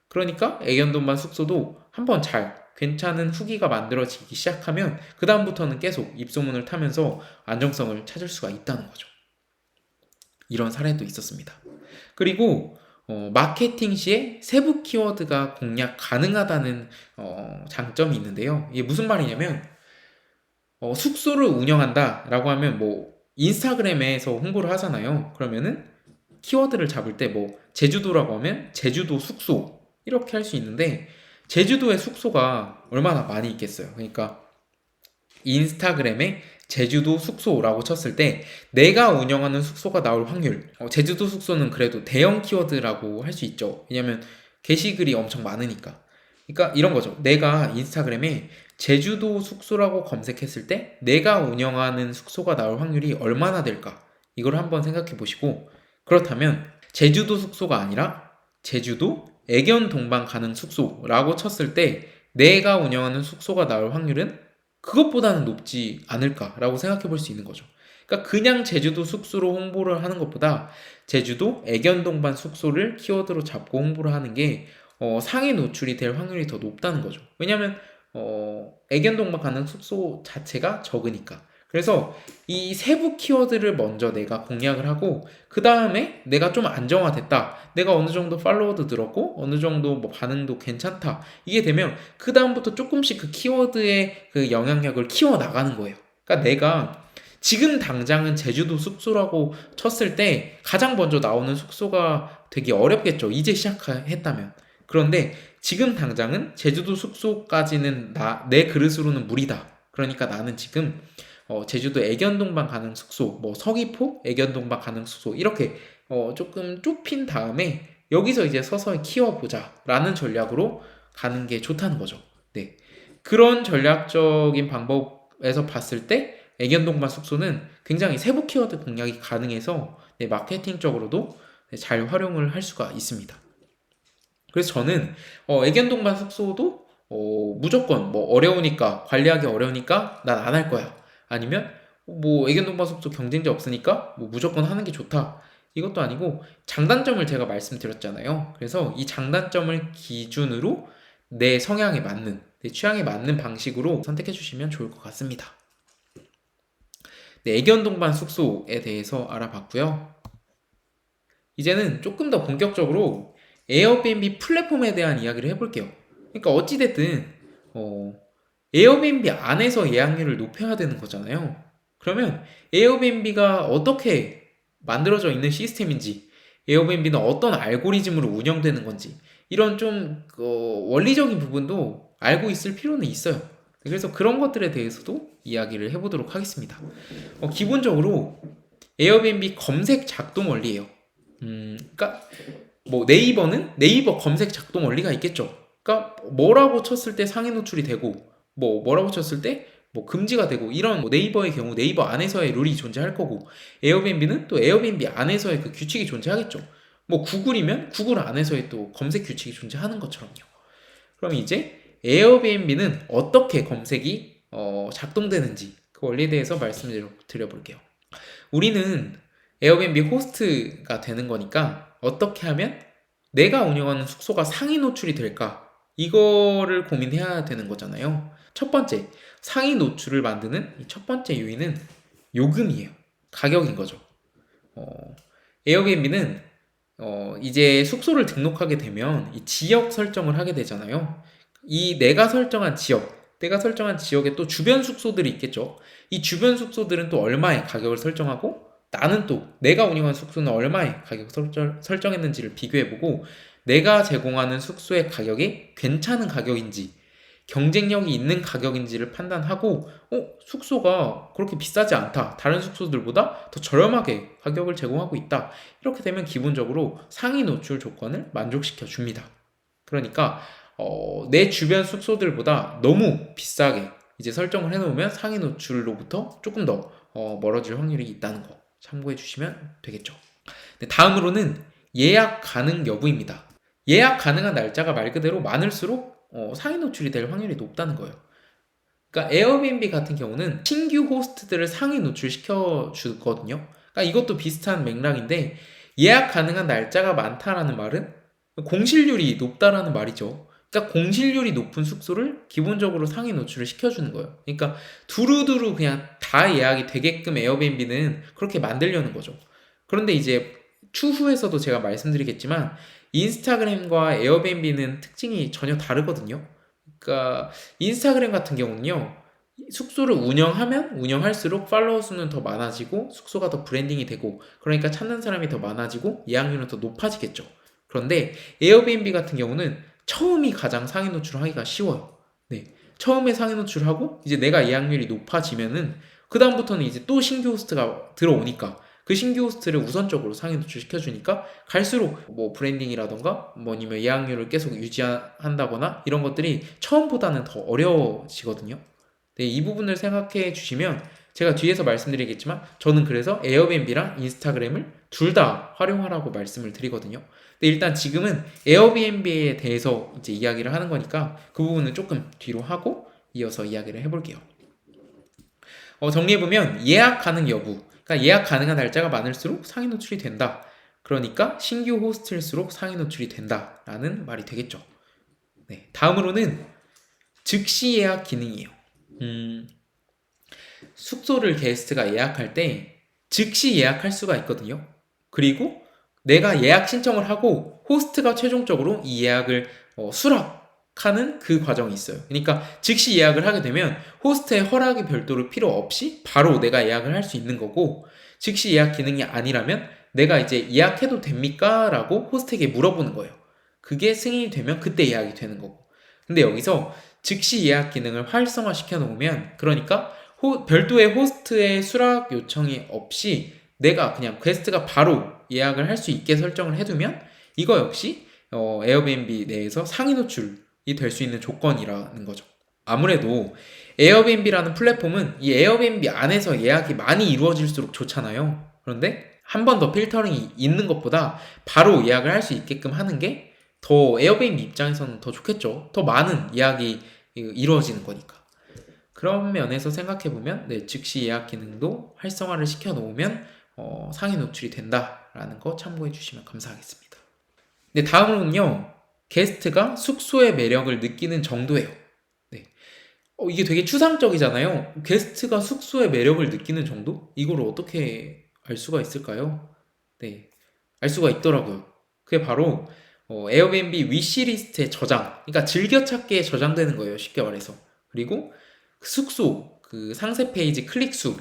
그러니까 애견동반 숙소도 한번 잘 괜찮은 후기가 만들어지기 시작하면 그 다음부터는 계속 입소문을 타면서 안정성을 찾을 수가 있다는 거죠. 이런 사례도 있었습니다. 그리고 마케팅 시에 세부 키워드가 공략 가능하다는 장점이 있는데요. 이게 무슨 말이냐면 숙소를 운영한다 라고 하면 뭐 인스타그램에서 홍보를 하잖아요. 그러면은 키워드를 잡을 때 뭐 제주도라고 하면 제주도 숙소 이렇게 할 수 있는데, 제주도에 숙소가 얼마나 많이 있겠어요. 그러니까 인스타그램에 제주도 숙소라고 쳤을 때 내가 운영하는 숙소가 나올 확률, 제주도 숙소는 그래도 대형 키워드라고 할 수 있죠. 왜냐면 게시글이 엄청 많으니까. 그러니까 이런 거죠. 내가 인스타그램에 제주도 숙소라고 검색했을 때 내가 운영하는 숙소가 나올 확률이 얼마나 될까? 이걸 한번 생각해 보시고, 그렇다면 제주도 숙소가 아니라 제주도 애견 동반 가능 숙소라고 쳤을 때 내가 운영하는 숙소가 나올 확률은 그것보다는 높지 않을까라고 생각해 볼 수 있는 거죠. 그러니까 그냥 제주도 숙소로 홍보를 하는 것보다 제주도 애견 동반 숙소를 키워드로 잡고 홍보를 하는 게 상위 노출이 될 확률이 더 높다는 거죠. 왜냐하면 애견 동반 가능 숙소 자체가 적으니까. 그래서 이 세부 키워드를 먼저 내가 공략을 하고 그 다음에 내가 좀 안정화됐다, 내가 어느 정도 팔로워도 늘었고 어느 정도 뭐 반응도 괜찮다, 이게 되면 그 다음부터 조금씩 그 키워드의 그 영향력을 키워 나가는 거예요. 그러니까 내가 지금 당장은 제주도 숙소라고 쳤을 때 가장 먼저 나오는 숙소가 되게 어렵겠죠, 이제 시작했다면. 그런데 지금 당장은 제주도 숙소까지는 내 그릇으로는 무리다. 그러니까 나는 지금 제주도 애견동반 가능 숙소, 뭐 서귀포 애견동반 가능 숙소 이렇게 조금 좁힌 다음에 여기서 이제 서서히 키워보자 라는 전략으로 가는 게 좋다는 거죠. 네. 그런 전략적인 방법에서 봤을 때 애견동반 숙소는 굉장히 세부 키워드 공략이 가능해서 마케팅적으로도 잘 활용을 할 수가 있습니다. 그래서 저는 애견동반 숙소도 무조건 뭐 어려우니까, 관리하기 어려우니까 난 안 할 거야, 아니면 뭐 애견동반 숙소 경쟁자 없으니까 뭐 무조건 하는 게 좋다, 이것도 아니고 장단점을 제가 말씀드렸잖아요. 그래서 이 장단점을 기준으로 내 성향에 맞는, 내 취향에 맞는 방식으로 선택해 주시면 좋을 것 같습니다. 네, 애견동반 숙소에 대해서 알아봤고요. 이제는 조금 더 본격적으로 에어비앤비 플랫폼에 대한 이야기를 해볼게요. 그러니까 어찌됐든 에어비앤비 안에서 예약률을 높여야 되는 거잖아요. 그러면 에어비앤비가 어떻게 만들어져 있는 시스템인지, 에어비앤비는 어떤 알고리즘으로 운영되는 건지, 이런 좀 원리적인 부분도 알고 있을 필요는 있어요. 그래서 그런 것들에 대해서도 이야기를 해보도록 하겠습니다. 기본적으로 에어비앤비 검색 작동 원리예요. 그러니까 뭐 네이버는 네이버 검색 작동 원리가 있겠죠. 그러니까 뭐라고 쳤을 때 상위 노출이 되고 뭐라고 쳤을 때 뭐 금지가 되고, 이런 뭐 네이버의 경우 네이버 안에서의 룰이 존재할 거고, 에어비앤비는 또 에어비앤비 안에서의 그 규칙이 존재하겠죠. 뭐 구글이면 구글 안에서의 또 검색 규칙이 존재하는 것처럼요. 그럼 이제 에어비앤비는 어떻게 검색이 작동되는지 그 원리에 대해서 말씀드려볼게요. 우리는 에어비앤비 호스트가 되는 거니까 어떻게 하면 내가 운영하는 숙소가 상위 노출이 될까, 이거를 고민해야 되는 거잖아요. 첫 번째, 상위 노출을 만드는 첫 번째 요인은 요금이에요. 가격인 거죠. 에어비앤비는 이제 숙소를 등록하게 되면 이 지역 설정을 하게 되잖아요. 이 내가 설정한 지역에 또 주변 숙소들이 있겠죠. 이 주변 숙소들은 또 얼마의 가격을 설정하고, 나는 또 내가 운영한 숙소는 얼마의 가격을 설정했는지를 비교해보고, 내가 제공하는 숙소의 가격이 괜찮은 가격인지 경쟁력이 있는 가격인지를 판단하고, 숙소가 그렇게 비싸지 않다, 다른 숙소들보다 더 저렴하게 가격을 제공하고 있다, 이렇게 되면 기본적으로 상위 노출 조건을 만족시켜 줍니다. 그러니까 내 주변 숙소들보다 너무 비싸게 이제 설정을 해놓으면 상위 노출로부터 조금 더 멀어질 확률이 있다는 거 참고해 주시면 되겠죠. 네, 다음으로는 예약 가능 여부입니다. 예약 가능한 날짜가 말 그대로 많을수록 상위 노출이 될 확률이 높다는 거예요. 그러니까 에어비앤비 같은 경우는 신규 호스트들을 상위 노출시켜 주거든요. 그러니까 이것도 비슷한 맥락인데 예약 가능한 날짜가 많다라는 말은 공실률이 높다라는 말이죠. 그러니까 공실률이 높은 숙소를 기본적으로 상위 노출을 시켜주는 거예요. 그러니까 두루두루 그냥 다 예약이 되게끔 에어비앤비는 그렇게 만들려는 거죠. 그런데 이제 추후에서도 제가 말씀드리겠지만 인스타그램과 에어비앤비는 특징이 전혀 다르거든요. 그러니까 인스타그램 같은 경우는요. 숙소를 운영하면 운영할수록 팔로워 수는 더 많아지고 숙소가 더 브랜딩이 되고 그러니까 찾는 사람이 더 많아지고 예약률은 더 높아지겠죠. 그런데 에어비앤비 같은 경우는 처음이 가장 상위 노출하기가 쉬워요. 네. 처음에 상위 노출하고 이제 내가 예약률이 높아지면은 그다음부터는 이제 또 신규 호스트가 들어오니까 그 신규 호스트를 우선적으로 상위 노출시켜주니까 갈수록 뭐 브랜딩이라던가 뭐 아니면 예약률을 계속 유지한다거나 이런 것들이 처음보다는 더 어려워지거든요. 네, 이 부분을 생각해 주시면 제가 뒤에서 말씀드리겠지만 저는 그래서 에어비앤비랑 인스타그램을 둘 다 활용하라고 말씀을 드리거든요. 근데 일단 지금은 에어비앤비에 대해서 이제 이야기를 하는 거니까 그 부분은 조금 뒤로 하고 이어서 이야기를 해볼게요. 정리해보면 예약 가능 여부, 그러니까 예약 가능한 날짜가 많을수록 상위 노출이 된다. 그러니까 신규 호스트일수록 상위 노출이 된다라는 말이 되겠죠. 네, 다음으로는 즉시 예약 기능이에요. 숙소를 게스트가 예약할 때 즉시 예약할 수가 있거든요. 그리고 내가 예약 신청을 하고 호스트가 최종적으로 이 예약을 수락하는 그 과정이 있어요. 그러니까 즉시 예약을 하게 되면 호스트의 허락이 별도로 필요 없이 바로 내가 예약을 할 수 있는 거고 즉시 예약 기능이 아니라면 내가 이제 예약해도 됩니까? 라고 호스트에게 물어보는 거예요. 그게 승인이 되면 그때 예약이 되는 거고. 근데 여기서 즉시 예약 기능을 활성화 시켜 놓으면 그러니까 별도의 호스트의 수락 요청이 없이 내가 그냥 게스트가 바로 예약을 할 수 있게 설정을 해두면 이거 역시 에어비앤비 내에서 상위 노출이 될 수 있는 조건이라는 거죠. 아무래도 에어비앤비라는 플랫폼은 이 에어비앤비 안에서 예약이 많이 이루어질수록 좋잖아요. 그런데 한 번 더 필터링이 있는 것보다 바로 예약을 할 수 있게끔 하는 게 더 에어비앤비 입장에서는 더 좋겠죠. 더 많은 예약이 이루어지는 거니까. 그런 면에서 생각해보면 즉시 예약 기능도 활성화를 시켜놓으면 상위 노출이 된다라는 거 참고해 주시면 감사하겠습니다. 네, 다음으로는요. 게스트가 숙소의 매력을 느끼는 정도예요. 네. 이게 되게 추상적이잖아요. 게스트가 숙소의 매력을 느끼는 정도? 이걸 어떻게 알 수가 있을까요? 네, 알 수가 있더라고요. 그게 바로 에어비앤비 위시리스트의 저장, 그러니까 즐겨찾기에 저장되는 거예요. 쉽게 말해서. 그리고 숙소, 그 상세 페이지 클릭 수,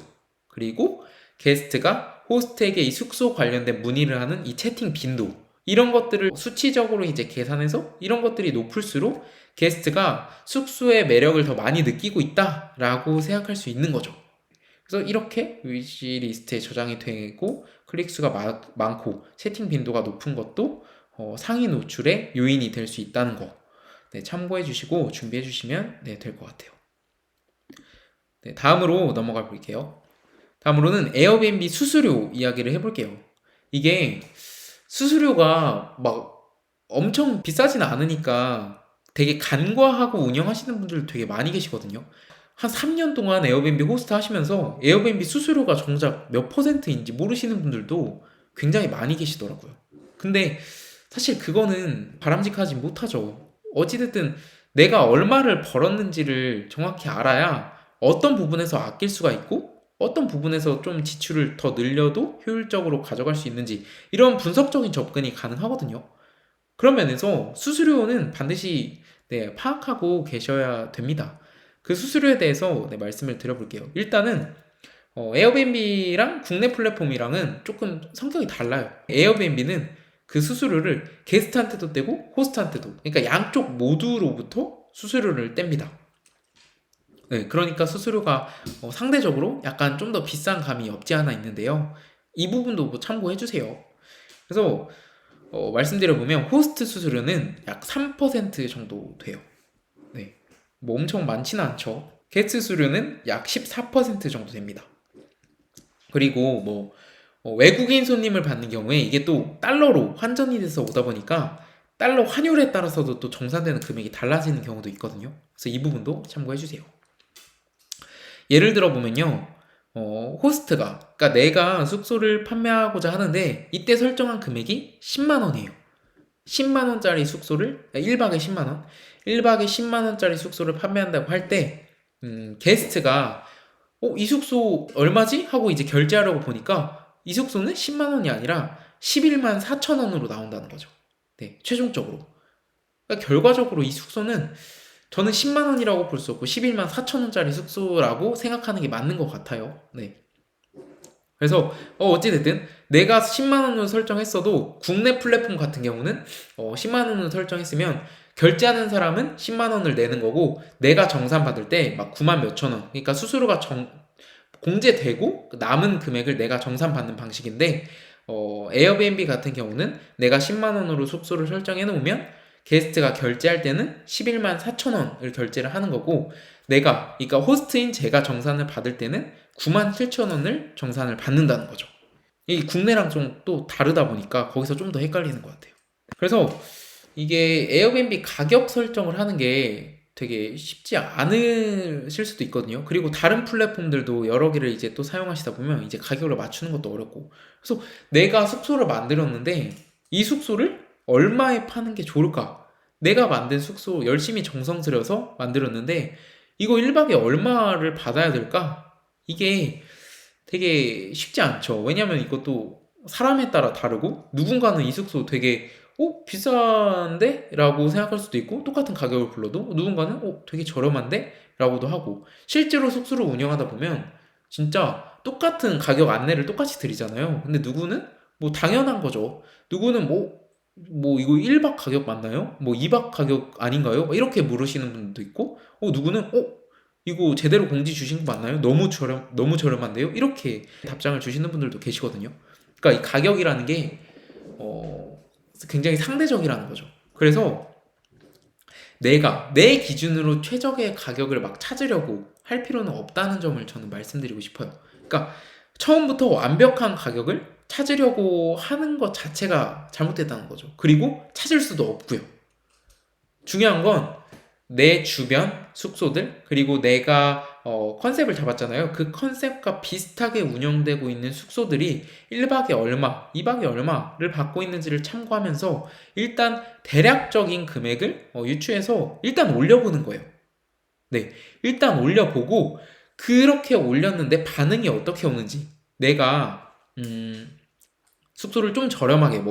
그리고 게스트가 호스트에게 이 숙소 관련된 문의를 하는 이 채팅 빈도, 이런 것들을 수치적으로 이제 계산해서 이런 것들이 높을수록 게스트가 숙소의 매력을 더 많이 느끼고 있다라고 생각할 수 있는 거죠. 그래서 이렇게 위시리스트에 저장이 되고 클릭수가 많고 채팅 빈도가 높은 것도 상위 노출의 요인이 될 수 있다는 거 참고해 주시고 준비해 주시면 될 것 같아요. 다음으로 넘어가 볼게요. 다음으로는 에어비앤비 수수료 이야기를 해볼게요. 이게 수수료가 막 엄청 비싸진 않으니까 되게 간과하고 운영하시는 분들 되게 많이 계시거든요. 한 3년 동안 에어비앤비 호스트 하시면서 에어비앤비 수수료가 정작 몇 %인지 모르시는 분들도 굉장히 많이 계시더라고요. 근데 사실 그거는 바람직하지 못하죠. 어찌됐든 내가 얼마를 벌었는지를 정확히 알아야 어떤 부분에서 아낄 수가 있고 어떤 부분에서 좀 지출을 더 늘려도 효율적으로 가져갈 수 있는지 이런 분석적인 접근이 가능하거든요. 그런 면에서 수수료는 반드시 파악하고 계셔야 됩니다. 그 수수료에 대해서 말씀을 드려볼게요. 일단은 에어비앤비랑 국내 플랫폼이랑은 조금 성격이 달라요. 에어비앤비는 그 수수료를 게스트한테도 떼고 호스트한테도, 그러니까 양쪽 모두로부터 수수료를 뗍니다. 네, 그러니까 수수료가 상대적으로 약간 좀 더 비싼 감이 없지 않아 있는데요. 이 부분도 뭐 참고해 주세요. 그래서 말씀드려보면 호스트 수수료는 약 3% 정도 돼요. 네, 뭐 엄청 많지는 않죠. 게스트 수수료는 약 14% 정도 됩니다. 그리고 뭐 외국인 손님을 받는 경우에 이게 또 달러로 환전이 돼서 오다 보니까 달러 환율에 따라서도 또 정산되는 금액이 달라지는 경우도 있거든요. 그래서 이 부분도 참고해 주세요. 예를 들어 보면요. 호스트가, 그러니까 내가 숙소를 판매하고자 하는데 이때 설정한 금액이 10만 원이에요. 10만 원짜리 숙소를 1박에 10만 원, 1박에 10만 원짜리 숙소를 판매한다고 할 때 게스트가 이 숙소 얼마지? 하고 이제 결제하려고 보니까 이 숙소는 10만 원이 아니라 11만 4천 원으로 나온다는 거죠. 네, 최종적으로. 그러니까 결과적으로 이 숙소는 저는 10만 원이라고 볼 수 없고 11만 4천 원짜리 숙소라고 생각하는 게 맞는 것 같아요. 네. 그래서 어찌됐든 내가 10만 원으로 설정했어도 국내 플랫폼 같은 경우는 10만 원으로 설정했으면 결제하는 사람은 10만 원을 내는 거고 내가 정산 받을 때 막 9만 몇천 원, 그러니까 수수료가 공제되고 남은 금액을 내가 정산 받는 방식인데 에어비앤비 같은 경우는 내가 10만 원으로 숙소를 설정해 놓으면 게스트가 결제할 때는 11만 4천 원을 결제를 하는 거고 그러니까 호스트인 제가 정산을 받을 때는 9만 7천 원을 정산을 받는다는 거죠. 이 국내랑 좀 또 다르다 보니까 거기서 좀 더 헷갈리는 것 같아요. 그래서 이게 에어비앤비 가격 설정을 하는 게 되게 쉽지 않으실 수도 있거든요. 그리고 다른 플랫폼들도 여러 개를 이제 또 사용하시다 보면 이제 가격을 맞추는 것도 어렵고. 그래서 내가 숙소를 만들었는데 이 숙소를 얼마에 파는 게 좋을까? 내가 만든 숙소 열심히 정성 들여서 만들었는데 이거 1박에 얼마를 받아야 될까? 이게 되게 쉽지 않죠. 왜냐면 이것도 사람에 따라 다르고 누군가는 이 숙소 되게 비싼데? 라고 생각할 수도 있고 똑같은 가격을 불러도 누군가는 되게 저렴한데? 라고도 하고 실제로 숙소를 운영하다 보면 진짜 똑같은 가격 안내를 똑같이 드리잖아요. 근데 누구는 뭐 당연한 거죠. 누구는 이거 1박 가격 맞나요? 뭐 2박 가격 아닌가요? 이렇게 물으시는 분도 있고 누구는 이거 제대로 공지 주신 거 맞나요? 너무 저렴한데요? 이렇게 답장을 주시는 분들도 계시거든요. 그러니까 이 가격이라는 게 굉장히 상대적이라는 거죠. 그래서 내가 내 기준으로 최적의 가격을 막 찾으려고 할 필요는 없다는 점을 저는 말씀드리고 싶어요. 그러니까 처음부터 완벽한 가격을 찾으려고 하는 것 자체가 잘못됐다는 거죠. 그리고 찾을 수도 없고요. 중요한 건 내 주변 숙소들 그리고 내가 컨셉을 잡았잖아요. 그 컨셉과 비슷하게 운영되고 있는 숙소들이 1박에 얼마, 2박에 얼마를 받고 있는지를 참고하면서 일단 대략적인 금액을 유추해서 일단 올려보는 거예요. 네, 일단 올려보고 그렇게 올렸는데 반응이 어떻게 오는지 내가 숙소를 좀 저렴하게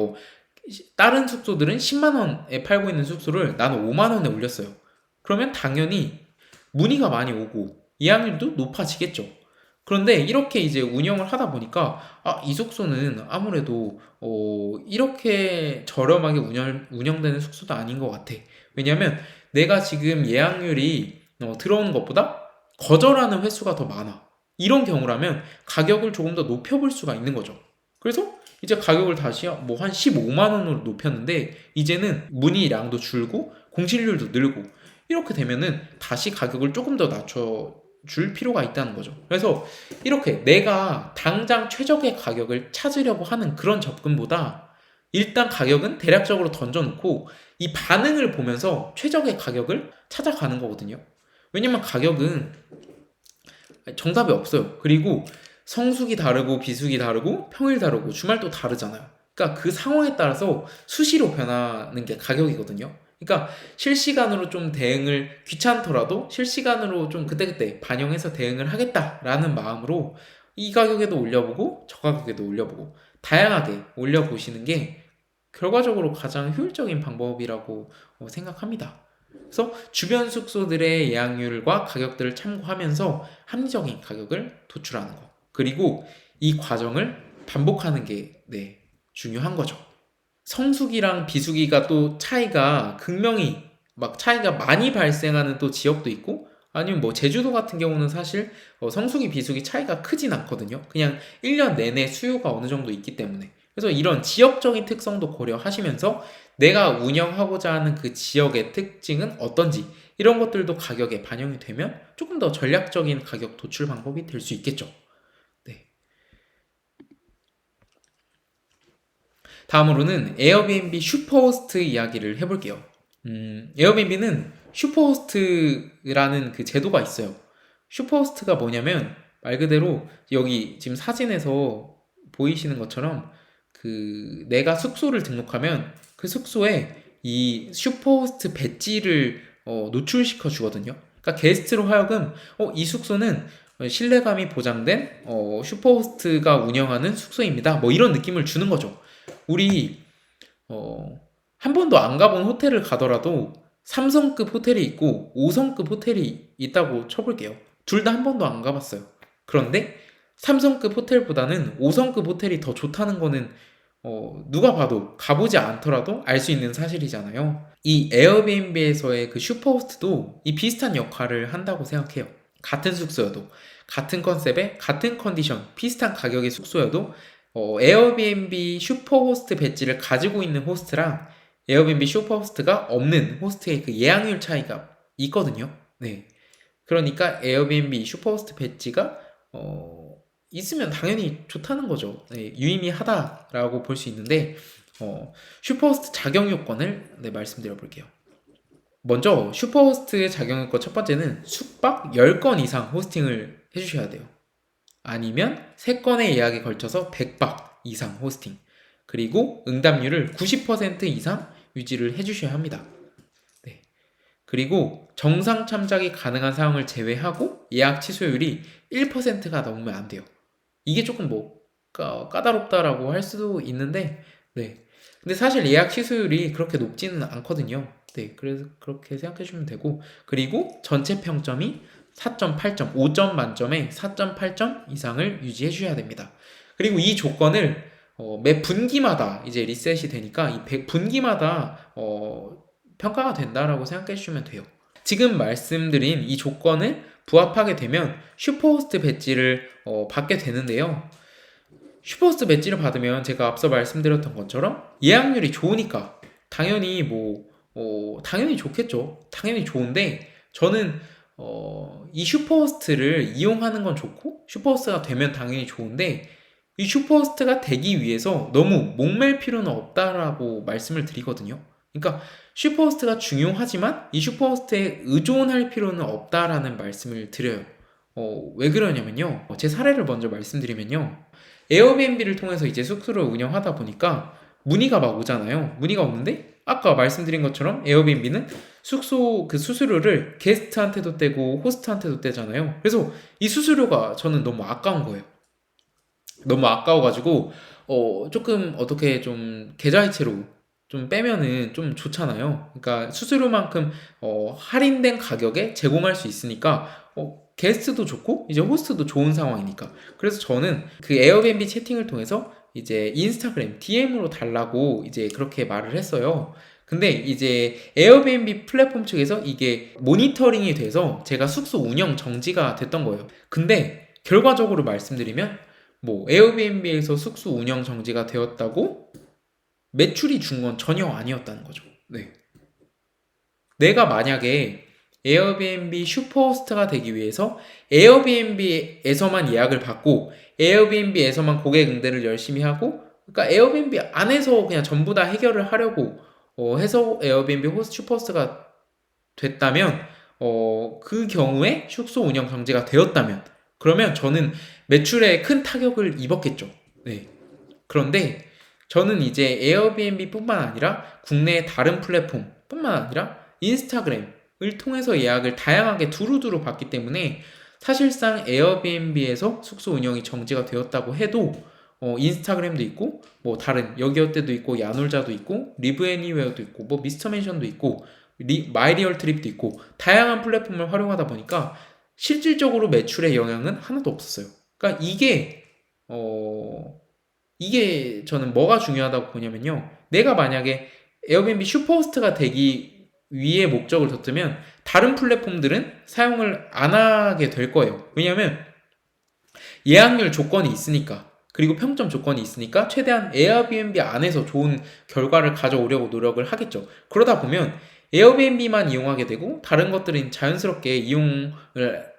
다른 숙소들은 10만 원에 팔고 있는 숙소를 나는 5만 원에 올렸어요. 그러면 당연히 문의가 많이 오고 이양률도 높아지겠죠. 그런데 이렇게 이제 운영을 하다 보니까 이 숙소는 아무래도 이렇게 저렴하게 운영되는 숙소도 아닌 것 같아. 왜냐면 내가 지금 예약률이 들어오는 것보다 거절하는 횟수가 더 많아. 이런 경우라면 가격을 조금 더 높여볼 수가 있는 거죠. 그래서 이제 가격을 다시 한 15만 원으로 높였는데 이제는 문의량도 줄고 공실률도 늘고 이렇게 되면은 다시 가격을 조금 더 낮춰줄 필요가 있다는 거죠. 그래서 이렇게 내가 당장 최적의 가격을 찾으려고 하는 그런 접근보다 일단 가격은 대략적으로 던져놓고 이 반응을 보면서 최적의 가격을 찾아가는 거거든요. 왜냐면 가격은 정답이 없어요. 그리고 성수기 다르고 비수기 다르고 평일 다르고 주말도 다르잖아요. 그러니까 그 상황에 따라서 수시로 변하는 게 가격이거든요. 그러니까 실시간으로 좀 대응을 귀찮더라도 실시간으로 좀 그때그때 반영해서 대응을 하겠다라는 마음으로 이 가격에도 올려보고 저 가격에도 올려보고 다양하게 올려보시는 게 결과적으로 가장 효율적인 방법이라고 생각합니다. 그래서 주변 숙소들의 예약률과 가격들을 참고하면서 합리적인 가격을 도출하는 거. 그리고 이 과정을 반복하는 게 중요한 거죠. 성수기랑 비수기가 또 차이가 극명히 차이가 많이 발생하는 또 지역도 있고 아니면 제주도 같은 경우는 사실 성수기 비수기 차이가 크진 않거든요. 그냥 1년 내내 수요가 어느 정도 있기 때문에. 그래서 이런 지역적인 특성도 고려하시면서 내가 운영하고자 하는 그 지역의 특징은 어떤지 이런 것들도 가격에 반영이 되면 조금 더 전략적인 가격 도출 방법이 될 수 있겠죠. 네. 다음으로는 에어비앤비 슈퍼호스트 이야기를 해볼게요. 에어비앤비는 슈퍼호스트라는 그 제도가 있어요. 슈퍼호스트가 뭐냐면 말 그대로 여기 지금 사진에서 보이시는 것처럼 그 내가 숙소를 등록하면 그 숙소에 이 슈퍼호스트 배지를 노출시켜 주거든요. 그러니까 게스트로 하여금 이 숙소는 신뢰감이 보장된 슈퍼호스트가 운영하는 숙소입니다. 뭐 이런 느낌을 주는 거죠. 우리 한 번도 안 가본 호텔을 가더라도 3성급 호텔이 있고 5성급 호텔이 있다고 쳐볼게요. 둘 다 한 번도 안 가봤어요. 그런데 3성급 호텔보다는 5성급 호텔이 더 좋다는 거는 누가 봐도 가보지 않더라도 알 수 있는 사실이잖아요. 이 에어비앤비에서의 그 슈퍼호스트도 이 비슷한 역할을 한다고 생각해요. 같은 숙소여도, 같은 컨셉에, 같은 컨디션, 비슷한 가격의 숙소여도 에어비앤비 슈퍼호스트 배지를 가지고 있는 호스트랑 에어비앤비 슈퍼호스트가 없는 호스트의 그 예약률 차이가 있거든요. 네. 그러니까 에어비앤비 슈퍼호스트 배지가 있으면 당연히 좋다는 거죠. 네, 유의미하다라고 볼 수 있는데 슈퍼호스트 자격 요건을 말씀드려 볼게요. 먼저 슈퍼호스트 자격 요건 첫 번째는 숙박 10건 이상 호스팅을 해주셔야 돼요. 아니면 3건의 예약에 걸쳐서 100박 이상 호스팅, 그리고 응답률을 90% 이상 유지를 해주셔야 합니다. 네. 그리고 정상 참작이 가능한 상황을 제외하고 예약 취소율이 1%가 넘으면 안 돼요. 이게 조금 뭐 까다롭다라고 할 수도 있는데, 네. 근데 사실 예약 취소율이 그렇게 높지는 않거든요. 네. 그래서 그렇게 생각해 주시면 되고, 그리고 전체 평점이 4.8점, 5점 만점에 4.8점 이상을 유지해 주셔야 됩니다. 그리고 이 조건을 매 분기마다 이제 리셋이 되니까 이 분기마다 평가가 된다라고 생각해 주시면 돼요. 지금 말씀드린 이 조건을 부합하게 되면 슈퍼호스트 배지를 받게 되는데요. 슈퍼호스트 배지를 받으면 제가 앞서 말씀드렸던 것처럼 예약률이 좋으니까 당연히 당연히 좋겠죠. 당연히 좋은데 저는 이 슈퍼호스트를 이용하는 건 좋고 슈퍼호스트가 되면 당연히 좋은데 이 슈퍼호스트가 되기 위해서 너무 목맬 필요는 없다라고 말씀을 드리거든요. 그러니까 슈퍼호스트가 중요하지만 이 슈퍼호스트에 의존할 필요는 없다라는 말씀을 드려요. 왜 그러냐면요. 제 사례를 먼저 말씀드리면요. 에어비앤비를 통해서 이제 숙소를 운영하다 보니까 문의가 막 오잖아요. 문의가 오는데 아까 말씀드린 것처럼 에어비앤비는 숙소 그 수수료를 게스트한테도 떼고 호스트한테도 떼잖아요. 그래서 이 수수료가 저는 너무 아까운 거예요. 너무 아까워가지고 조금 어떻게 좀 계좌이체로 좀 빼면은 좀 좋잖아요. 그러니까 수수료만큼 할인된 가격에 제공할 수 있으니까 게스트도 좋고 이제 호스트도 좋은 상황이니까. 그래서 저는 그 에어비앤비 채팅을 통해서 이제 인스타그램 DM으로 달라고 이제 그렇게 말을 했어요. 근데 이제 에어비앤비 플랫폼 측에서 이게 모니터링이 돼서 제가 숙소 운영 정지가 됐던 거예요. 근데 결과적으로 말씀드리면 에어비앤비에서 숙소 운영 정지가 되었다고 매출이 준 건 전혀 아니었다는 거죠. 네. 내가 만약에 에어비앤비 슈퍼호스트가 되기 위해서 에어비앤비에서만 예약을 받고 에어비앤비에서만 고객 응대를 열심히 하고 그러니까 에어비앤비 안에서 그냥 전부 다 해결을 하려고 해서 에어비앤비 슈퍼호스트가 됐다면 그 경우에 숙소 운영 정지가 되었다면 그러면 저는 매출에 큰 타격을 입었겠죠. 네. 그런데 저는 이제 에어비앤비 뿐만 아니라 국내의 다른 플랫폼 뿐만 아니라 인스타그램을 통해서 예약을 다양하게 두루두루 받기 때문에 사실상 에어비앤비에서 숙소 운영이 정지가 되었다고 해도 인스타그램도 있고 다른 여기어때도 있고 야놀자도 있고 리브애니웨어도 있고 미스터맨션도 있고 마이리얼트립도 있고 다양한 플랫폼을 활용하다 보니까 실질적으로 매출에 영향은 하나도 없었어요. 그러니까 이게 저는 뭐가 중요하다고 보냐면요. 내가 만약에 에어비앤비 슈퍼호스트가 되기 위해 목적을 뒀으면 다른 플랫폼들은 사용을 안 하게 될 거예요. 왜냐하면 예약률 조건이 있으니까 그리고 평점 조건이 있으니까 최대한 에어비앤비 안에서 좋은 결과를 가져오려고 노력을 하겠죠. 그러다 보면 에어비앤비만 이용하게 되고 다른 것들은 자연스럽게 이용을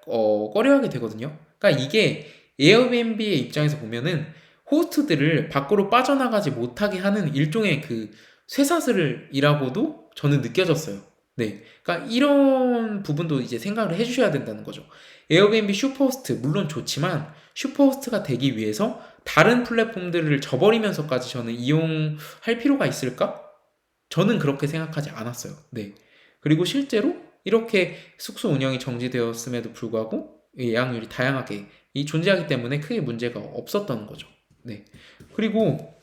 꺼려하게 되거든요. 그러니까 이게 에어비앤비의 입장에서 보면은 호스트들을 밖으로 빠져나가지 못하게 하는 일종의 그 쇠사슬이라고도 저는 느껴졌어요. 네. 그러니까 이런 부분도 이제 생각을 해주셔야 된다는 거죠. 에어비앤비 슈퍼호스트, 물론 좋지만 슈퍼호스트가 되기 위해서 다른 플랫폼들을 저버리면서까지 저는 이용할 필요가 있을까? 저는 그렇게 생각하지 않았어요. 네. 그리고 실제로 이렇게 숙소 운영이 정지되었음에도 불구하고 예약률이 다양하게 존재하기 때문에 크게 문제가 없었던 거죠. 네. 그리고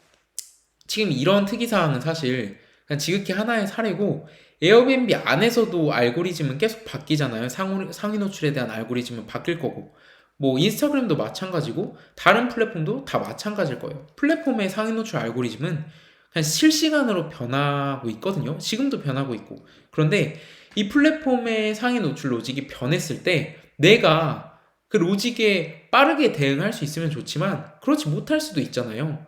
지금 이런 특이사항은 사실 그냥 지극히 하나의 사례고, 에어비앤비 안에서도 알고리즘은 계속 바뀌잖아요. 상위 노출에 대한 알고리즘은 바뀔 거고, 뭐 인스타그램도 마찬가지고 다른 플랫폼도 다 마찬가지일 거예요. 플랫폼의 상위 노출 알고리즘은 그냥 실시간으로 변하고 있거든요. 지금도 변하고 있고. 그런데 이 플랫폼의 상위 노출 로직이 변했을 때 내가 그 로직에 빠르게 대응할 수 있으면 좋지만 그렇지 못할 수도 있잖아요.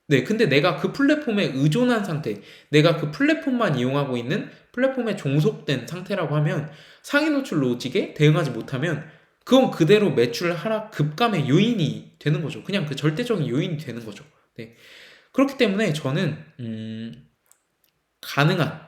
네, 근데 내가 그 플랫폼에 의존한 상태, 내가 그 플랫폼만 이용하고 있는 플랫폼에 종속된 상태라고 하면 상위 노출 로직에 대응하지 못하면 그건 그대로 매출 하락 급감의 요인이 되는 거죠. 그냥 그 절대적인 요인이 되는 거죠. 네. 그렇기 때문에 저는 가능한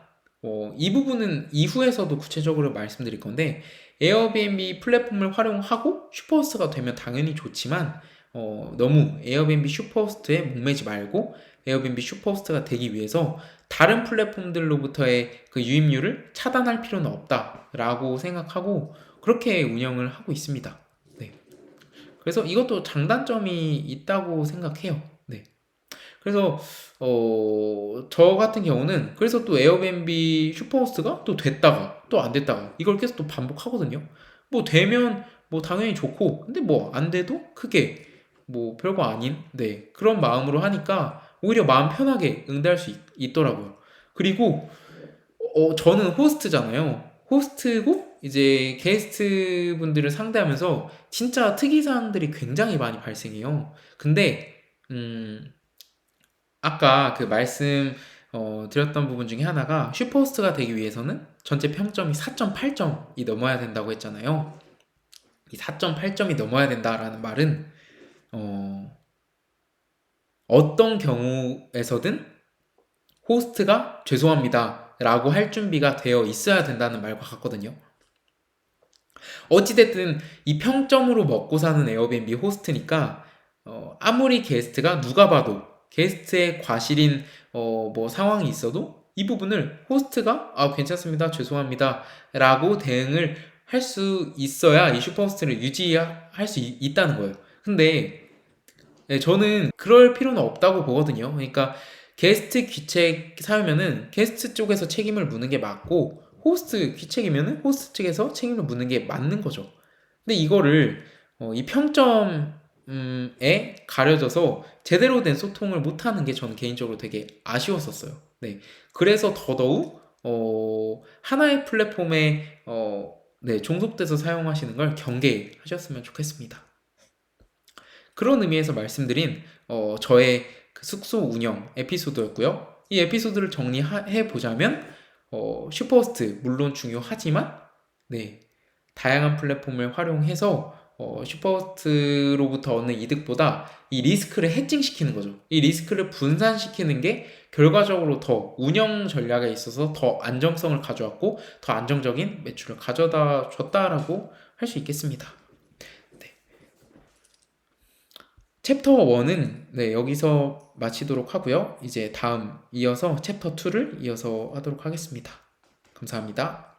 이 부분은 이후에서도 구체적으로 말씀드릴 건데, 에어비앤비 플랫폼을 활용하고 슈퍼호스트가 되면 당연히 좋지만 너무 에어비앤비 슈퍼호스트에 목매지 말고 에어비앤비 슈퍼호스트가 되기 위해서 다른 플랫폼들로부터의 그 유입률을 차단할 필요는 없다라고 생각하고 그렇게 운영을 하고 있습니다. 네. 그래서 이것도 장단점이 있다고 생각해요. 네. 그래서 저 같은 경우는 그래서 또 에어비앤비 슈퍼호스트가 또 됐다가 또 안 됐다가 이걸 계속 또 반복하거든요. 뭐 되면 뭐 당연히 좋고, 근데 뭐 안 돼도 크게 뭐 별거 아닌 그런 마음으로 하니까 오히려 마음 편하게 응대할 수 있더라고요. 그리고 저는 호스트잖아요. 호스트고 이제 게스트 분들을 상대하면서 진짜 특이사항들이 굉장히 많이 발생해요. 근데 아까 그 말씀 드렸던 부분 중에 하나가 슈퍼호스트가 되기 위해서는 전체 평점이 4.8점이 넘어야 된다고 했잖아요. 이 4.8점이 넘어야 된다라는 말은 어떤 경우에서든 호스트가 죄송합니다 라고 할 준비가 되어 있어야 된다는 말과 같거든요. 어찌됐든 이 평점으로 먹고 사는 에어비앤비 호스트니까 아무리 게스트가 누가 봐도 게스트의 과실인 뭐 상황이 있어도 이 부분을 호스트가 괜찮습니다 죄송합니다 라고 대응을 할 수 있어야 이 슈퍼호스트를 유지할 수 있다는 거예요. 근데 저는 그럴 필요는 없다고 보거든요. 그러니까 게스트 귀책 사유면은 게스트 쪽에서 책임을 묻는 게 맞고, 호스트 귀책이면은 호스트 측에서 책임을 묻는 게 맞는 거죠. 근데 이거를 이 평점에 가려져서 제대로 된 소통을 못하는 게 저는 개인적으로 되게 아쉬웠었어요. 네, 그래서 더더욱 하나의 플랫폼에 종속돼서 사용하시는 걸 경계하셨으면 좋겠습니다. 그런 의미에서 말씀드린 저의 그 숙소 운영 에피소드였고요. 이 에피소드를 정리해 보자면 슈퍼호스트 물론 중요하지만 다양한 플랫폼을 활용해서 슈퍼호스트로부터 얻는 이득보다 이 리스크를 해칭시키는 거죠. 이 리스크를 분산시키는 게 결과적으로 더 운영 전략에 있어서 더 안정성을 가져왔고 더 안정적인 매출을 가져다 줬다라고 할 수 있겠습니다. 챕터 1은 여기서 마치도록 하고요. 이제 다음 이어서 챕터 2를 이어서 하도록 하겠습니다. 감사합니다.